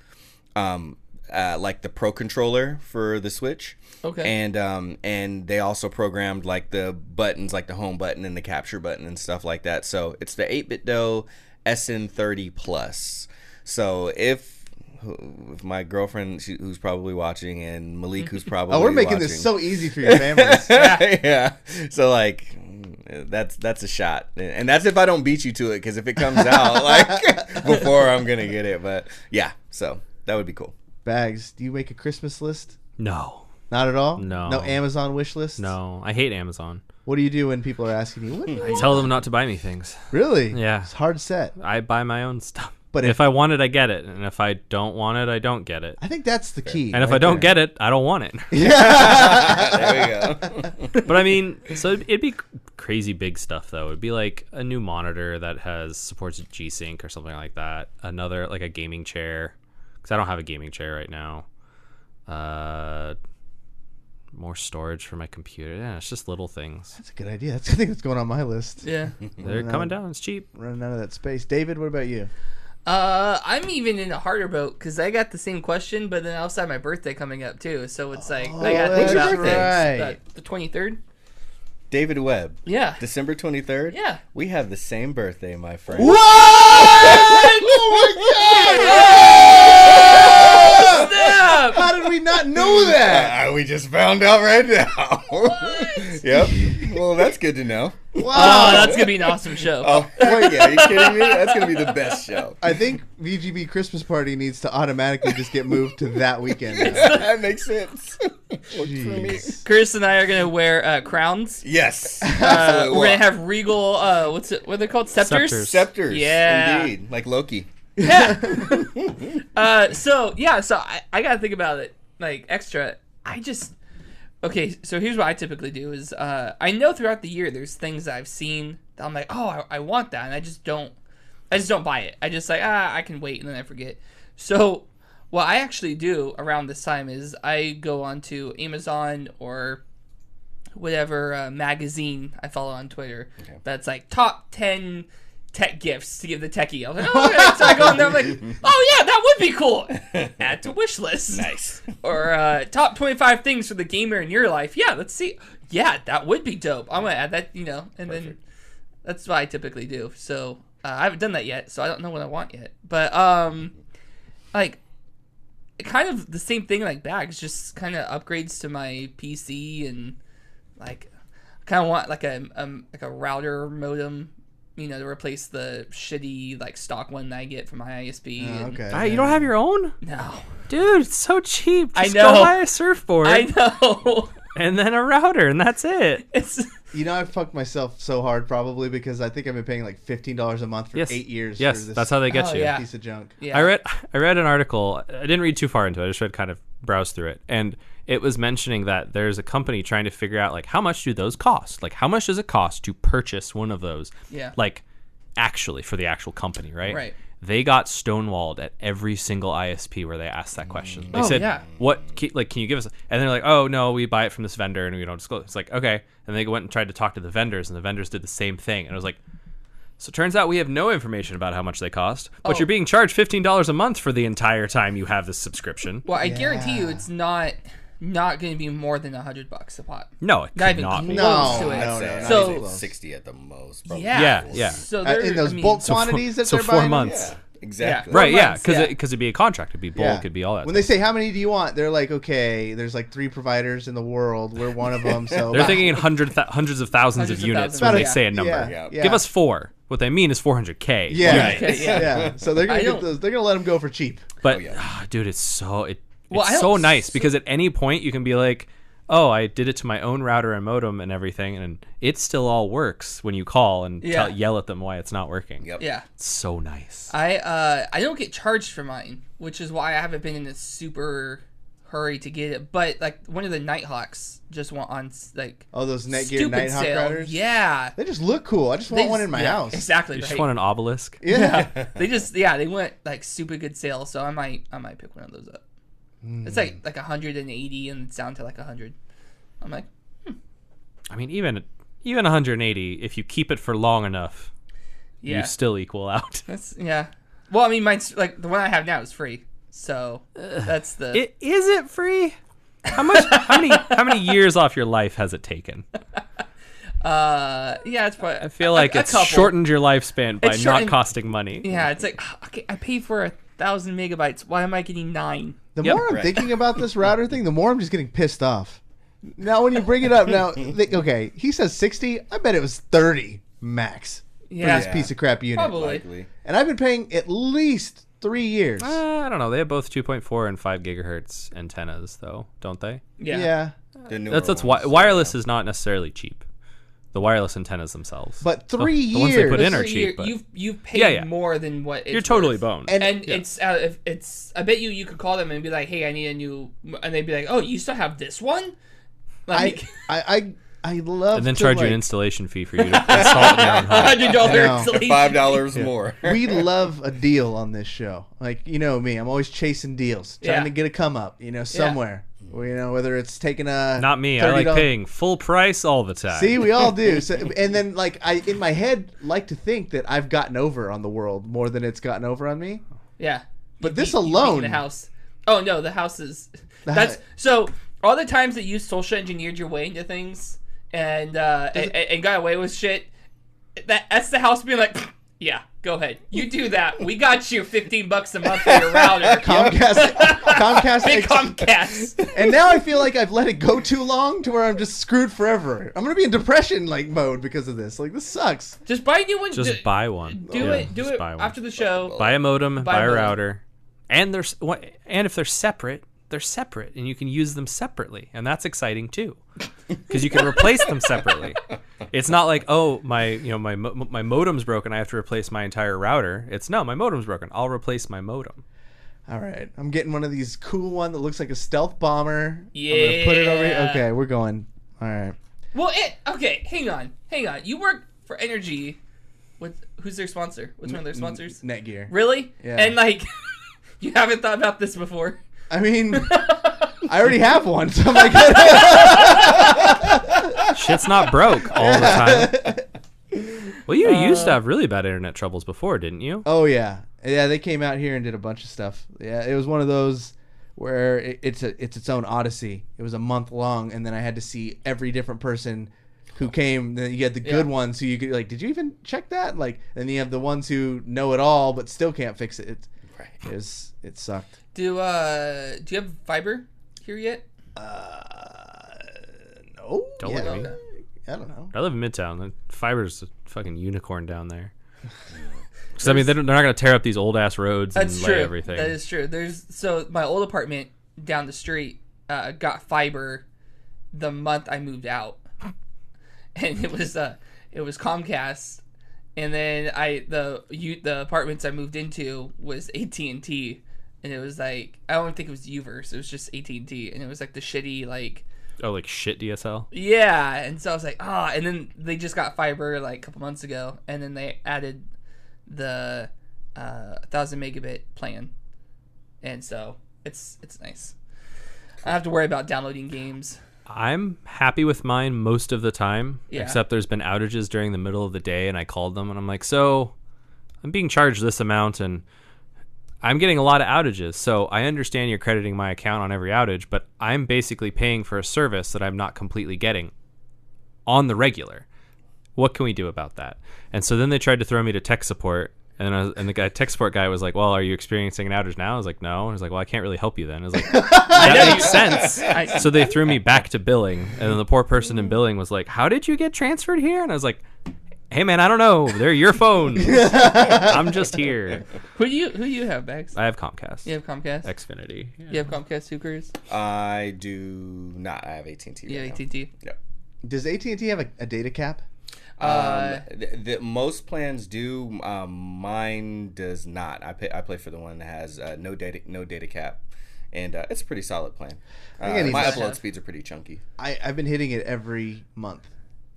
like the Pro Controller for the Switch. Okay. And they also programmed like the buttons, like the home button and the capture button and stuff like that. So it's the 8-Bit Dough SN30 Plus. So if my girlfriend, who's probably watching, and Malik, who's probably we're making watching, this so easy for your families. yeah. So like, that's a shot, and that's if I don't beat you to it. Because if it comes out like before, I'm gonna get it. But yeah, so that would be cool. Bags, do you make a Christmas list? No. Not at all? No. No Amazon wish list? No. I hate Amazon. What do you do when people are asking you? What do you I want? tell them not to buy me things. Really? Yeah. It's hard set. I buy my own stuff. But if I want it, I get it. And if I don't want it, I don't get it. I think that's the key. And if I don't get it, I don't want it. There we go. But I mean, so it'd be crazy big stuff, though. It'd be like a new monitor that supports G-Sync or something like that. Another, like a gaming chair. Because I don't have a gaming chair right now. More storage for my computer. Yeah, it's just little things. That's a good idea. I think that's going on my list. Yeah. They're coming down. It's cheap. Running out of that space. David, what about you? I'm even in a harder boat because I got the same question, but then I also have my birthday coming up too. So it's like I got to think about right. things. The 23rd. David Webb. Yeah. December 23rd. Yeah. We have the same birthday, my friend. What? Oh my God! Snap! How did we not know that? We just found out right now. Yep. Well, that's good to know. Oh, Wow. that's gonna be an awesome show. Oh, wait, yeah, are you kidding me? That's gonna be the best show. I think VGB Christmas Party needs to automatically just get moved to that weekend. Now. That makes sense. Jeez. Chris and I are gonna wear crowns. Yes. We're gonna have regal. What are they called? Scepters. Scepters. Yeah. Indeed. Like Loki. Yeah. So I gotta think about it like extra. So here's what I typically do is I know throughout the year there's things that I've seen that I'm like, oh, I want that, and I just don't buy it. I just like I can wait, and then I forget. So what I actually do around this time is I go onto Amazon or whatever magazine I follow on Twitter that's like top 10 tech gifts to give the techie. I was like, oh, okay. So I go in there, I'm like, oh yeah, that would be cool. Add to wish list. Nice. Or top 25 things for the gamer in your life. Yeah, let's see. Yeah, that would be dope. I'm gonna add that, and Perfect. Then that's what I typically do. So I haven't done that yet, so I don't know what I want yet. But like kind of the same thing like bags, just kind of upgrades to my PC, and like I kind of want like a router modem to replace the shitty like stock one that I get from my ISP. and- Okay. You don't have your own? No. Dude, it's so cheap. I Just know. go buy a surfboard I know. and then a router, and that's it. It's I fucked myself so hard probably because I think I've been paying like $15 a month for 8 years. Yes, for this that's how they get Oh, you. yeah. piece of junk. yeah. I read an article. I didn't read too far into it. I just read kind of browse through it, and it was mentioning that there's a company trying to figure out like how much do those cost? Like how much does it cost to purchase one of those? Yeah. Like actually for the actual company, right? Right. They got stonewalled at every single ISP where they asked that question. They Oh, said, yeah. can you give us?" And they're like, "Oh no, we buy it from this vendor and we don't disclose." It's like, okay. And they went and tried to talk to the vendors, and the vendors did the same thing. And it was like, so it turns out we have no information about how much they cost, but Oh. you're being charged $15 a month for the entire time you have this subscription. Well, I guarantee you, it's not going to be more than $100 a pop. No, it Not could even not be. close to it. No, I'd say So- 60 at the most. Probably. Yeah. Yeah. So In those bulk quantities that so they're 4 buying? months. Yeah, exactly. Right, yeah, months, because yeah. it'd be a contract, it'd be bulk, it'd be all that. When they say how many do you want, they're like, okay, there's like 3 providers in the world. We're one of them. So They're thinking in hundreds of thousands Hundreds of of units thousands, when they yeah. say a number. Yeah. Yeah. Give us 4. What they mean is 400K. Yeah, Okay, yeah. yeah. So they're gonna I get don't- those. They're gonna let them go for cheap. But yeah. dude, it's so Well, it's I so don't- nice because at any point you can be like, "Oh, I did it to my own router and modem and everything, and it still all works." When you call and Yeah. yell at them why it's not working. Yep. Yeah. It's so nice. I don't get charged for mine, which is why I haven't been in a super hurry to get it. But like one of the Nighthawks just went on like Oh, those Netgear stupid Nighthawk sale. routers. Yeah. They just look cool. I just want one in my house. Exactly. You just right. want an obelisk. Yeah. They went like super good sale, so I might pick one of those up. It's Hmm. like 180 and it's down to like 100. I'm like, I mean, even 180, if you keep it for long enough, yeah. you still equal out. That's yeah. Well, I mean, mine's like the one I have now is free, so that's the. Is it free? How much? How many years off your life has it taken? Yeah, it's probably. I feel like it's couple. shortened your lifespan by It's not shortened- costing money. Yeah, it's like okay, I paid for 1,000 megabytes. Why am I getting 9? The Yep. more I'm Right. thinking about this router thing, the more I'm just getting pissed off. Now, when you bring it up, okay, he says 60. I bet it was 30 max Yeah. for this piece of crap unit. Probably. Likely. And I've been paying at least 3 years. I don't know. They have both 2.4 and 5 gigahertz antennas, though, don't they? Yeah. The newer That's ones, wireless is not necessarily cheap. The wireless antennas themselves, But 3 the ones they put years. in are So cheap. But you've paid Yeah, yeah. more than what it's you're totally worth. boned. And- And if it's I bet you could call them and be like, hey, I need a new, and they'd be like, oh, you still have this one? Like I love and then to, charge you an like, installation fee for you to install it in your own home. $100 know. installation. $5 more. we love a deal on this show. Like, you know me, I'm always chasing deals, trying Yeah. to get a come up, somewhere. Well, whether it's taking a Not me. I like $30 paying full price all the time. See, we all do. So, and then, like, I in my head like to think that I've gotten over on the world more than it's gotten over on me. Yeah. But You this beat- you beat alone- the house. Oh no, the house is. That's so. All the times that you social engineered your way into things and got away with shit, that's the house being like, yeah, go ahead, you do that. We got you $15 a month for your router. Comcast, Big Comcast. And now I feel like I've let it go too long to where I'm just screwed forever. I'm gonna be in depression mode because of this. Like, this sucks. Just buy a new one. Just buy one. Do Yeah, it. Do just it buy one. after the show. Buy a modem, buy a modem. router, and if they're separate, and you can use them separately, and that's exciting too, because you can replace them separately. It's not like, oh, my modem's broken, I have to replace my entire router. It's no, my modem's broken, I'll replace my modem. All right, I'm getting one of these cool one that looks like a stealth bomber. Yeah. I'm gonna put it over here. Okay, we're going. All right. Well, okay. Hang on. You work for Energy. Who's their sponsor? What's one of their sponsors? Netgear. Really? Yeah. And like, you haven't thought about this before. I mean, I already have one, so I'm like, Shit's not broke all the time. Well, you used to have really bad internet troubles before, didn't you? oh yeah, they came out here and did a bunch of stuff. Yeah, it was one of those where it's its own odyssey. It was a month long, and then I had to see every different person who came. Then you had the good ones who you could like, did you even check that? Like, then you have the ones who know it all but still can't fix it. It sucked. Do you have fiber here yet? No. Don't yeah. worry. I don't know. I live in Midtown. The fiber's a fucking unicorn down there. Because I mean, they're not going to tear up these old ass roads and lay everything. That is true. So my old apartment down the street got fiber the month I moved out, and it was Comcast, and then the apartments I moved into was AT&T, and it was like, I don't think it was Uverse, it was just AT&T, and it was like the shitty like. Oh, like shit DSL? Yeah, and so I was like, and then they just got fiber like a couple months ago, and then they added the 1,000 megabit plan, and so it's nice. I don't have to worry about downloading games. I'm happy with mine most of the time, Yeah. except there's been outages during the middle of the day, and I called them, and I'm like, so I'm being charged this amount, and I'm getting a lot of outages, so I understand you're crediting my account on every outage, but I'm basically paying for a service that I'm not completely getting on the regular. What can we do about that? And so then they tried to throw me to tech support, and the tech support guy was like, well, are you experiencing an outage now? I was like, no. And I was like, well, I can't really help you then. I was like, that makes sense. So they threw me back to billing, and then the poor person in billing was like, how did you get transferred here? And I was like, hey man, I don't know. They're your phones. I'm just here. Who do you have, Bags? I have Comcast. You have Comcast? Xfinity. Yeah. You have Comcast, Hookers? I do not. I have AT&T. Yeah, Right AT&T. Yep. Does AT&T have a data cap? Most plans do. Mine does not. I play for the one that has no data cap, and it's a pretty solid plan. My upload speeds are pretty chunky. I've been hitting it every month.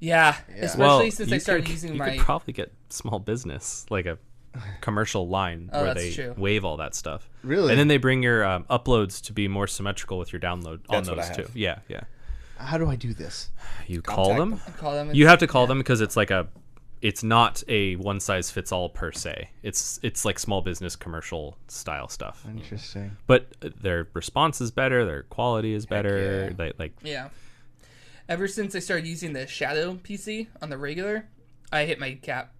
Yeah, especially since I started using you could probably get small business, like a commercial line where they waive all that stuff. Really? And then they bring your uploads to be more symmetrical with your download on That's those what I have. too. Yeah. How do I do this? You call them. You have to call them because it's like it's not a one size fits all per se. It's like small business commercial style stuff. Interesting. But their response is better. Their quality is better. Yeah. Ever since I started using the Shadow PC on the regular, I hit my cap.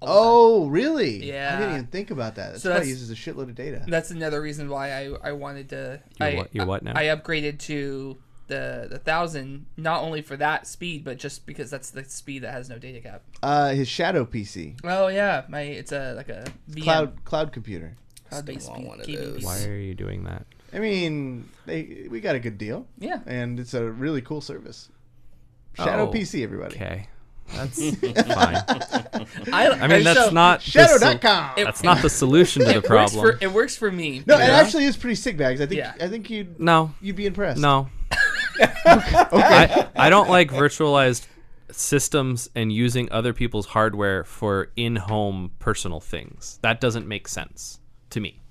Oh, really? Yeah. I didn't even think about that. That's why it uses a shitload of data. That's another reason why I wanted to. You're what now? I upgraded to the 1,000, not only for that speed, but just because that's the speed that has no data cap. His Shadow PC. Oh yeah, it's like a VM. Cloud computer. Cloud-based one of gaming those. PC. Why are you doing that? I mean, we got a good deal. Yeah. And it's a really cool service. Shadow PC, everybody. Okay. That's fine. I mean, that's not Shadow.com. That's not the solution to the problem. It works for me. No, it actually is pretty sick, Bags. I think you'd be impressed. No. I don't like virtualized systems and using other people's hardware for in-home personal things. That doesn't make sense to me.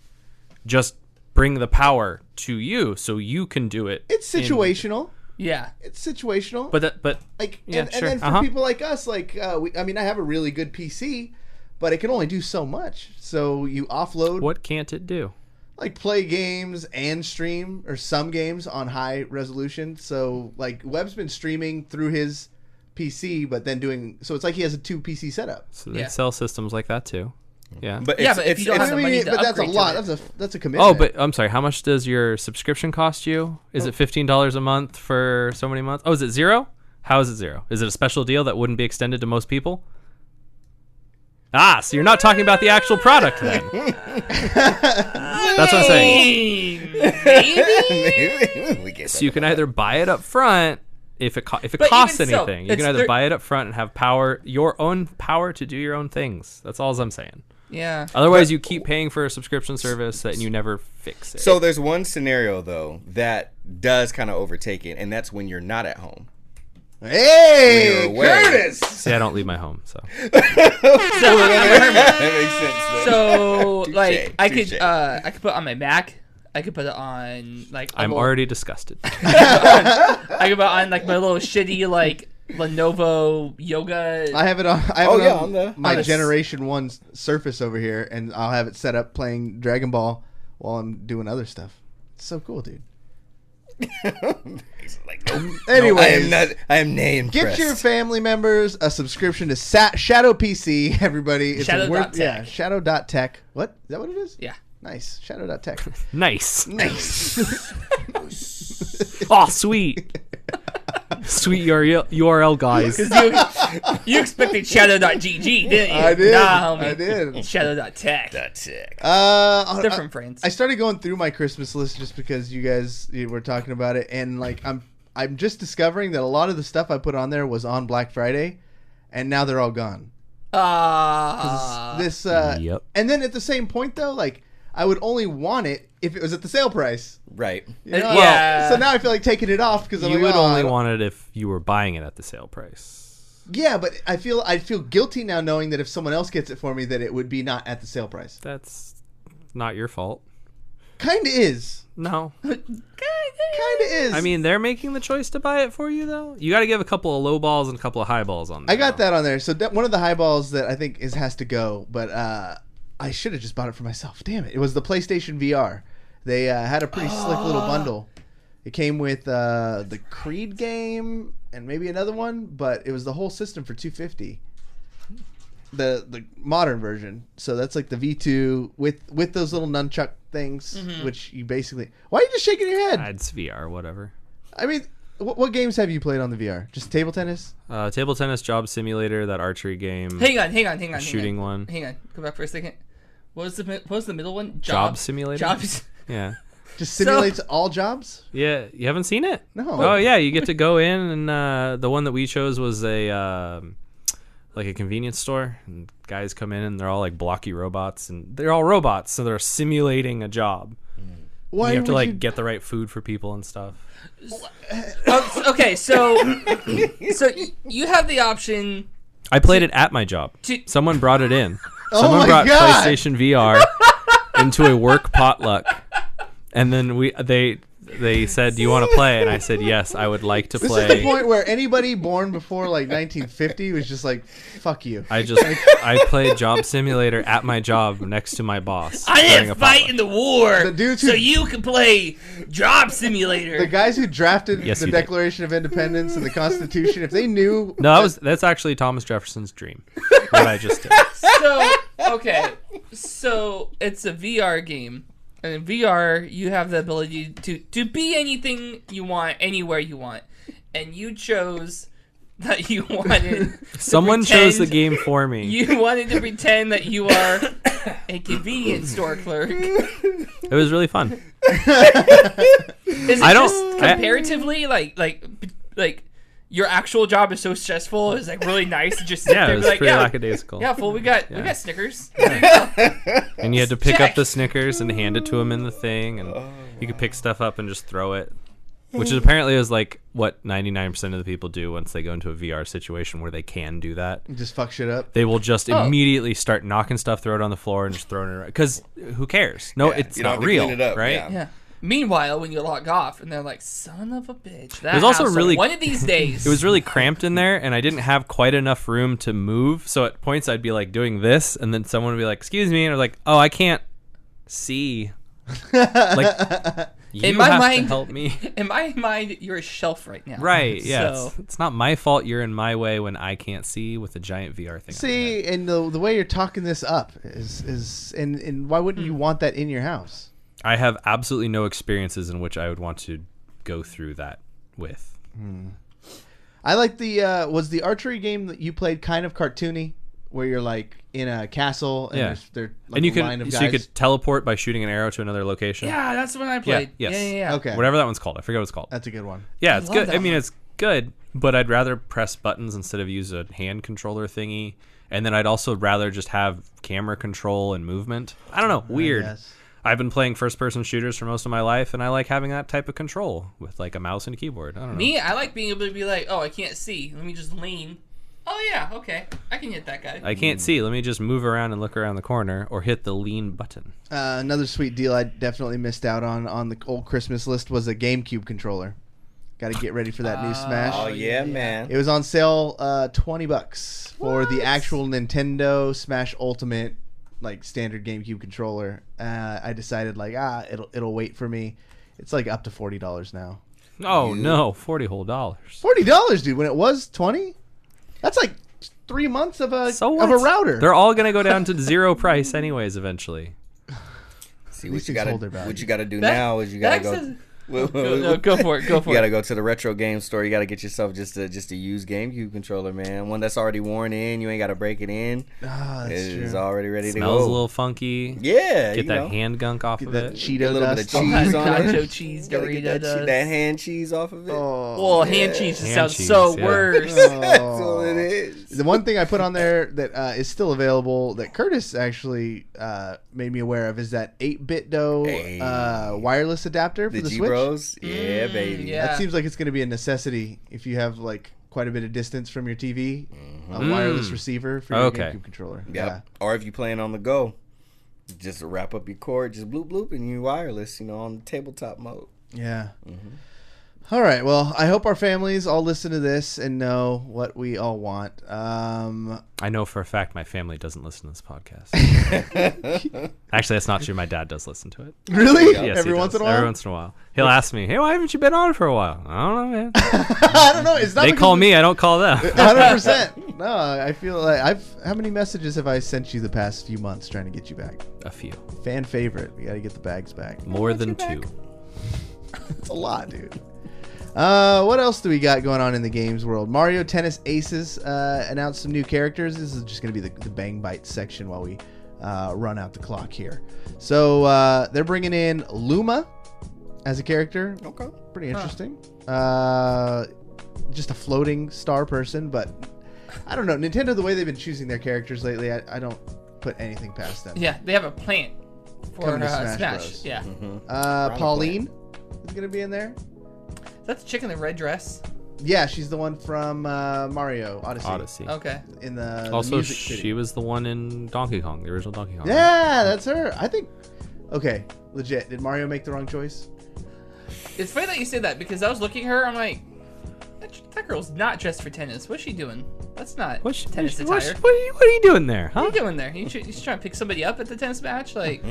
Just bring the power to you so you can do it. It's situational. Yeah, it's situational. But like, yeah, and then for people like us, like, I mean, I have a really good PC, but it can only do so much. So you offload. What can't it do? Like play games and stream, or some games on high resolution. So like Webb's been streaming through his PC, but then so it's like he has a 2 PC setup. So they sell systems like that too. Yeah, but if you don't have the money to that's a upgrade lot. to That's a commitment. Oh, but I'm sorry. How much does your subscription cost you? Is it $15 a month for so many months? Oh, is it $0? How is it $0? Is it a special deal that wouldn't be extended to most people? So you're not talking about the actual product then. That's what I'm saying. Maybe? So you can either buy it up front if it costs even so, anything. You can either buy it up front and have your own power to do your own things. That's all I'm saying. Yeah. Otherwise, you keep paying for a subscription service and you never fix it. So there's one scenario though that does kind of overtake it, and that's when you're not at home. Hey, Curtis! See, I don't leave my home, so. That makes sense. So like I touche. could put it on my Mac. I could put it on like. I'm already disgusted. I could put it on like my little shitty like Lenovo Yoga. I have it on. on my Generation 1 Surface over here, and I'll have it set up playing Dragon Ball while I'm doing other stuff. It's so cool, dude. He's like, nope. Anyways, I am nay impressed. get your family members a subscription to Shadow PC. Everybody, it's Shadow.tech. Yeah, Shadow.tech. What is that? What it is? Yeah. Nice. Shadow.tech. Nice. Nice. Oh, sweet. Sweet URL guys. Because you expected shadow.gg, didn't you? I did. Nah, homie. I did. It's shadow.tech. Different friends. I started going through my Christmas list just because you were talking about it, and like I'm just discovering that a lot of the stuff I put on there was on Black Friday, and now they're all gone. Yep. And then at the same point though, like I would only want it if it was at the sale price. Right. You know? Yeah. So now I feel like taking it off because You would only want it if you were buying it at the sale price. Yeah, but I'd feel guilty now knowing that if someone else gets it for me, that it would be not at the sale price. That's not your fault. Kinda is. No. Kinda is. I mean, they're making the choice to buy it for you, though. You got to give a couple of low balls and a couple of high balls on there. I got that on there. So one of the high balls that I think has to go, but I should have just bought it for myself. Damn it! It was the PlayStation VR. They had a pretty slick little bundle. It came with the Creed game and maybe another one, but it was the whole system for $250. The modern version. So that's like the V2 with those little nunchuck things, which you basically. Why are you just shaking your head? It's VR, whatever. I mean, what games have you played on the VR? Just table tennis? Table tennis, Job Simulator, that archery game. Hang on. Shooting one. Hang on. Go back for a second. What was the middle one? Job Simulator. Jobs. Yeah. Just simulates all jobs? Yeah, you haven't seen it? No. Oh yeah, you get to go in, and the one that we chose was a like a convenience store, and guys come in and they're all like blocky robots, and they're all robots, so they're simulating a job. Why you have to like get the right food for people and stuff. Okay, so you have the option. I played it at my job. Someone brought it in. Someone my brought God. PlayStation VR into a work potluck, and then they said, "Do you want to play?" And I said, "Yes, I would like to This play." is the point where anybody born before like 1950 was just like, "Fuck you." I played Job Simulator at my job next to my boss. I during didn't a fight potluck. in the war, The dudes who- so you can play Job Simulator. The guys who drafted Yes, the you did. Declaration of Independence and the Constitution, if they knew, No, that's actually Thomas Jefferson's dream. What I just did. So it's a VR game. And in VR, you have the ability to be anything you want, anywhere you want. And you chose that you wanted Someone chose the game for me. You wanted to pretend that you are a convenience store clerk. It was really fun. Is it I don't- just comparatively like your actual job is so stressful? It's like really nice to just sit Yeah, there it and was be like, pretty yeah, lackadaisical. yeah, fool, we got Snickers. And you had to pick Check. up the Snickers and hand it to him in the thing, and you could pick stuff up and just throw it. Which is apparently is like what 99% of the people do once they go into a VR situation where they can do that. just fuck shit up. They will just immediately start knocking stuff, throw it on the floor, and just throwing it around. Because who cares? No, it's you don't not have to real, clean it up, right? yeah. Yeah. Meanwhile, when you log off, and they're like, "Son of a bitch!" That It was also house, really- one of these days. It was really cramped in there, and I didn't have quite enough room to move. So at points, I'd be like doing this, and then someone would be like, "Excuse me," and I was like, "Oh, I can't see." Like, you my have mind- to help me. In my mind, you're a shelf right now. Right? Yeah. So, It's not my fault you're in my way when I can't see with a giant VR thing. on my head. See, and the way you're talking this up is and why wouldn't you want that in your house? I have absolutely no experiences in which I would want to go through that with. I like was the archery game that you played kind of cartoony, where you're like in a castle and Yeah. there's like And you a line of could guys. so you could teleport by shooting an arrow to another location. yeah, that's what I played. yes. Yeah. Okay, Whatever that one's called. I forget what it's called. that's a good one. Yeah, it's love good. that I mean, one. it's good, but I'd rather press buttons instead of use a hand controller thingy. And then I'd also rather just have camera control and movement. I don't know. Weird. Yes. I've been playing first-person shooters for most of my life, and I like having that type of control with like a mouse and a keyboard. I don't know. Me, I like being able to be like, "Oh, I can't see. Let me just lean. Oh yeah, okay, I can hit that guy." I can't see. Let me just move around and look around the corner, or hit the lean button. Another sweet deal I definitely missed out on the old Christmas list was a GameCube controller. Got to get ready for that new Smash. Oh yeah, man. It was on sale, $20 for the actual Nintendo Smash Ultimate, like standard GameCube controller. I decided like it'll wait for me. It's like up to $40 now. Oh no, $40 whole. $40, dude. When it was 20, that's like 3 months of a So of what? a router. They're all gonna go down to zero price anyways eventually. See These what you things gotta hold their value. what you gotta do now is you gotta Bax go. has, No, go for it. Go for You gotta it. go to the retro game store. You gotta get yourself just a used GameCube controller, man. One that's already worn in. You ain't gotta break it in. Ah, that's It's true. already ready to Smells go. a little funky. Yeah, Get you that know. hand gunk off Get of that it. Cheeto A little bit dust. of cheese on it. Nacho cheese, Gotta Dorito get dust. that hand cheese off of it. Oh, Well, hand cheese just Hand sounds cheese, so yeah. worse. That's all it is. The one thing I put on there that is still available that Curtis actually made me aware of is that 8BitDo Hey. wireless adapter for The the G Switch. Bros, yeah, baby. yeah. That seems like it's going to be a necessity if you have like quite a bit of distance from your TV. A wireless receiver for your Okay. GameCube controller. Yep. Yeah. Or if you're playing on the go, just wrap up your cord, just bloop bloop, and you wireless. On the tabletop mode. Yeah. All right. Well, I hope our families all listen to this and know what we all want. I know for a fact my family doesn't listen to this podcast. Actually, that's not true. My dad does listen to it. Really? Yes, Every he once does. in a while? Every once in a while. He'll ask me, hey, why haven't you been on for a while? I don't know, man. I don't know. It's not They because call me, I don't call them. 100%. No, I feel like how many messages have I sent you the past few months trying to get you back? A few. Fan favorite. We got to get the bags back. More than two. It's a lot, dude. What else do we got going on in the games world? Mario Tennis Aces announced some new characters. This is just going to be the Bang Bite section while we run out the clock here. So they're bringing in Luma as a character. Okay. Pretty interesting. Just a floating star person, but I don't know. Nintendo, the way they've been choosing their characters lately, I don't put anything past them. Yeah, they have a plant for Coming to Smash. Smash Bros. Yeah. Pauline is going to be in there. Is that the chick in the red dress? Yeah, she's the one from Mario Odyssey. Okay. In the Also, Music City. she was the one in Donkey Kong, the original Donkey Kong. Yeah, that's her. I think. Okay, legit. Did Mario make the wrong choice? It's funny that you say that because I was looking at her. I'm like, that girl's not dressed for tennis. What's she doing? That's not tennis attire. What are you doing there, huh? What are you doing there? You trying to pick somebody up at the tennis match? Like,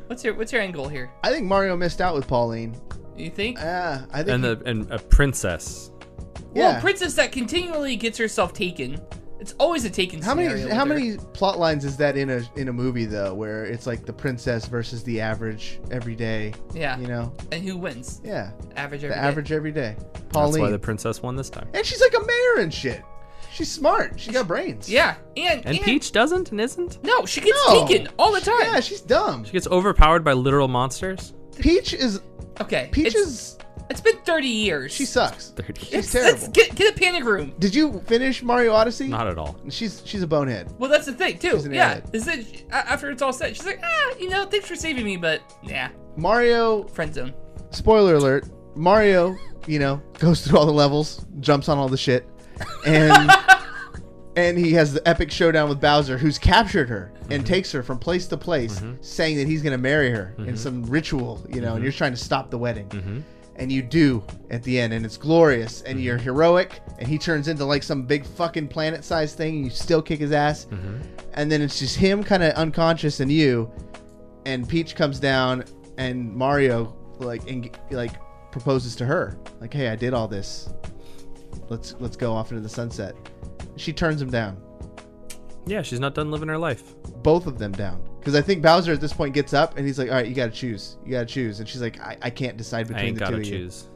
what's your end goal here? I think Mario missed out with Pauline. You think? Yeah, I think. And a princess. Yeah. Well, princess that continually gets herself taken. It's always a taken How scenario. many with her. plot lines is that in a movie though, where it's like the princess versus the average everyday? Yeah. You know. And who wins? Yeah. Average The every day. average everyday. That's Pauline. why the princess won this time. And she's like a mayor and shit. She's smart. She got brains. Yeah. And Peach doesn't and isn't? No, she gets No. taken all the time. Yeah, she's dumb. She gets overpowered by literal monsters? Peach is. Okay. Peach is. It's been 30 years. She sucks. 30. She's Let's terrible. get a panic room. Did you finish Mario Odyssey? Not at all. She's a bonehead. Well, that's the thing too. She's an Yeah. airhead. Is it after it's all said? She's like, thanks for saving me, but yeah, Mario. friend zone. Spoiler alert. Mario, goes through all the levels, jumps on all the shit, and and he has the epic showdown with Bowser, who's captured her and takes her from place to place, saying that he's gonna marry her in some ritual, and you're trying to stop the wedding. And you do at the end, and it's glorious, and you're heroic, and he turns into like some big fucking planet-sized thing, and you still kick his ass, and then it's just him kind of unconscious and you, and Peach comes down, and Mario like proposes to her, like, hey, I did all this, let's go off into the sunset. She turns him down. Yeah, she's not done living her life. Both of them down. Because I think Bowser at this point gets up and he's like, all right, you gotta choose. And she's like, I can't decide I between ain't the two gotta of you. choose.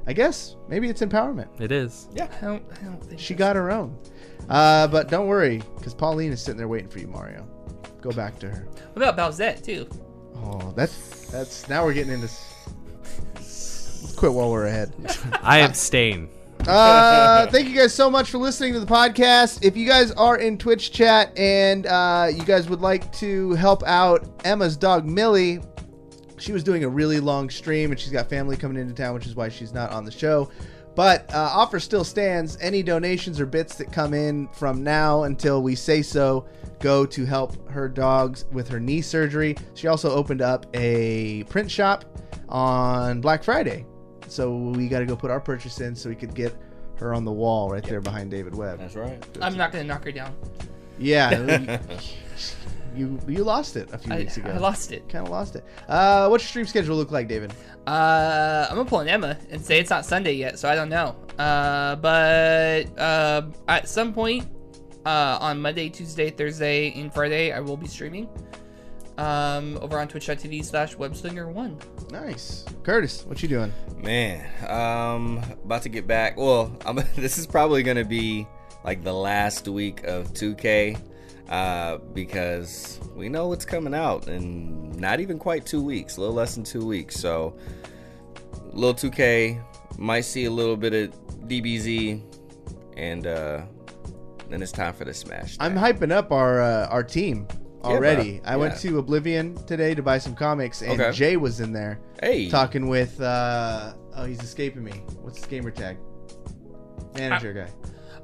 I guess. Maybe it's empowerment. It is. I don't think She got her own. But don't worry, because Pauline is sitting there waiting for you, Mario. Go back to her. What about Bowsette too? Oh, that's now we're getting into... Let's quit while we're ahead. I abstain. Thank you guys so much for listening to the podcast. If you guys are in Twitch chat and you guys would like to help out Emma's dog Millie, she was doing a really long stream and she's got family coming into town, which is why she's not on the show. But offer still stands. Any donations or bits that come in from now until we say so go to help her dogs with her knee surgery. She also opened up a print shop on Black Friday. So we got to go put our purchase in so we could get her on the wall right there behind David Webb. That's right. I'm not gonna knock her down. Yeah, you lost it a few weeks ago. I lost it. Kind of lost it. What's your stream schedule look like, David? I'm gonna pull an Emma and say it's not Sunday yet, so I don't know. But at some point on Monday, Tuesday, Thursday, and Friday, I will be streaming over on twitch.tv/webslinger1. Nice. Curtis, what you doing? Man, about to get back. Well, this is probably gonna be like the last week of 2K, because we know what's coming out in not even quite 2 weeks, a little less than 2 weeks. So, little 2K, might see a little bit of DBZ, and then it's time for the Smash. I'm hyping up our team already. Yeah, I went to Oblivion today to buy some comics, and Jay was in there talking with he's escaping me. What's his gamer tag? Manager guy.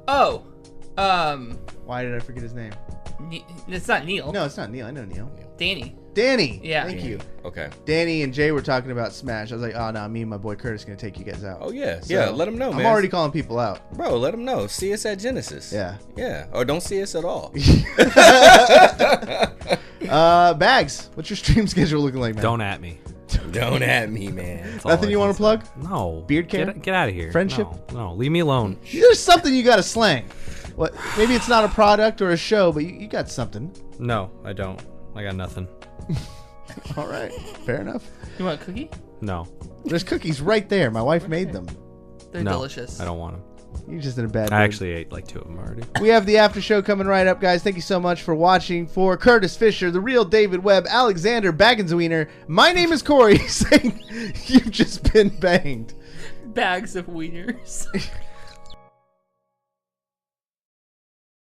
Oh, why did I forget his name? It's not Neil. No, it's not Neil. I know Neil. Danny. Yeah. Thank you. Okay. Danny and Jay were talking about Smash. I was like, oh no, me and my boy Curtis are gonna take you guys out. Oh yeah, So, yeah. Let them know, man. I'm already calling people out. Bro, let them know. See us at Genesis. Yeah. Yeah. Or don't see us at all. Bags, what's your stream schedule looking like, man? Don't at me. Don't at me, man. That's all Nothing I you can want to say. plug? No. Beard care? Get out of here. Friendship? No, leave me alone. There's something you got to slang. What? Maybe it's not a product or a show, but you got something. No, I don't. I got nothing. All right, fair enough. You want a cookie? No. There's cookies right there. My wife made them. They're No, delicious. I don't want them. You're just in a bad mood. I actually ate like 2 of them already. We have the after show coming right up, guys. Thank you so much for watching. For Curtis Fisher, the real David Webb, Alexander Baggswellington, my name is Cory, saying you've just been banged. Bags of wieners.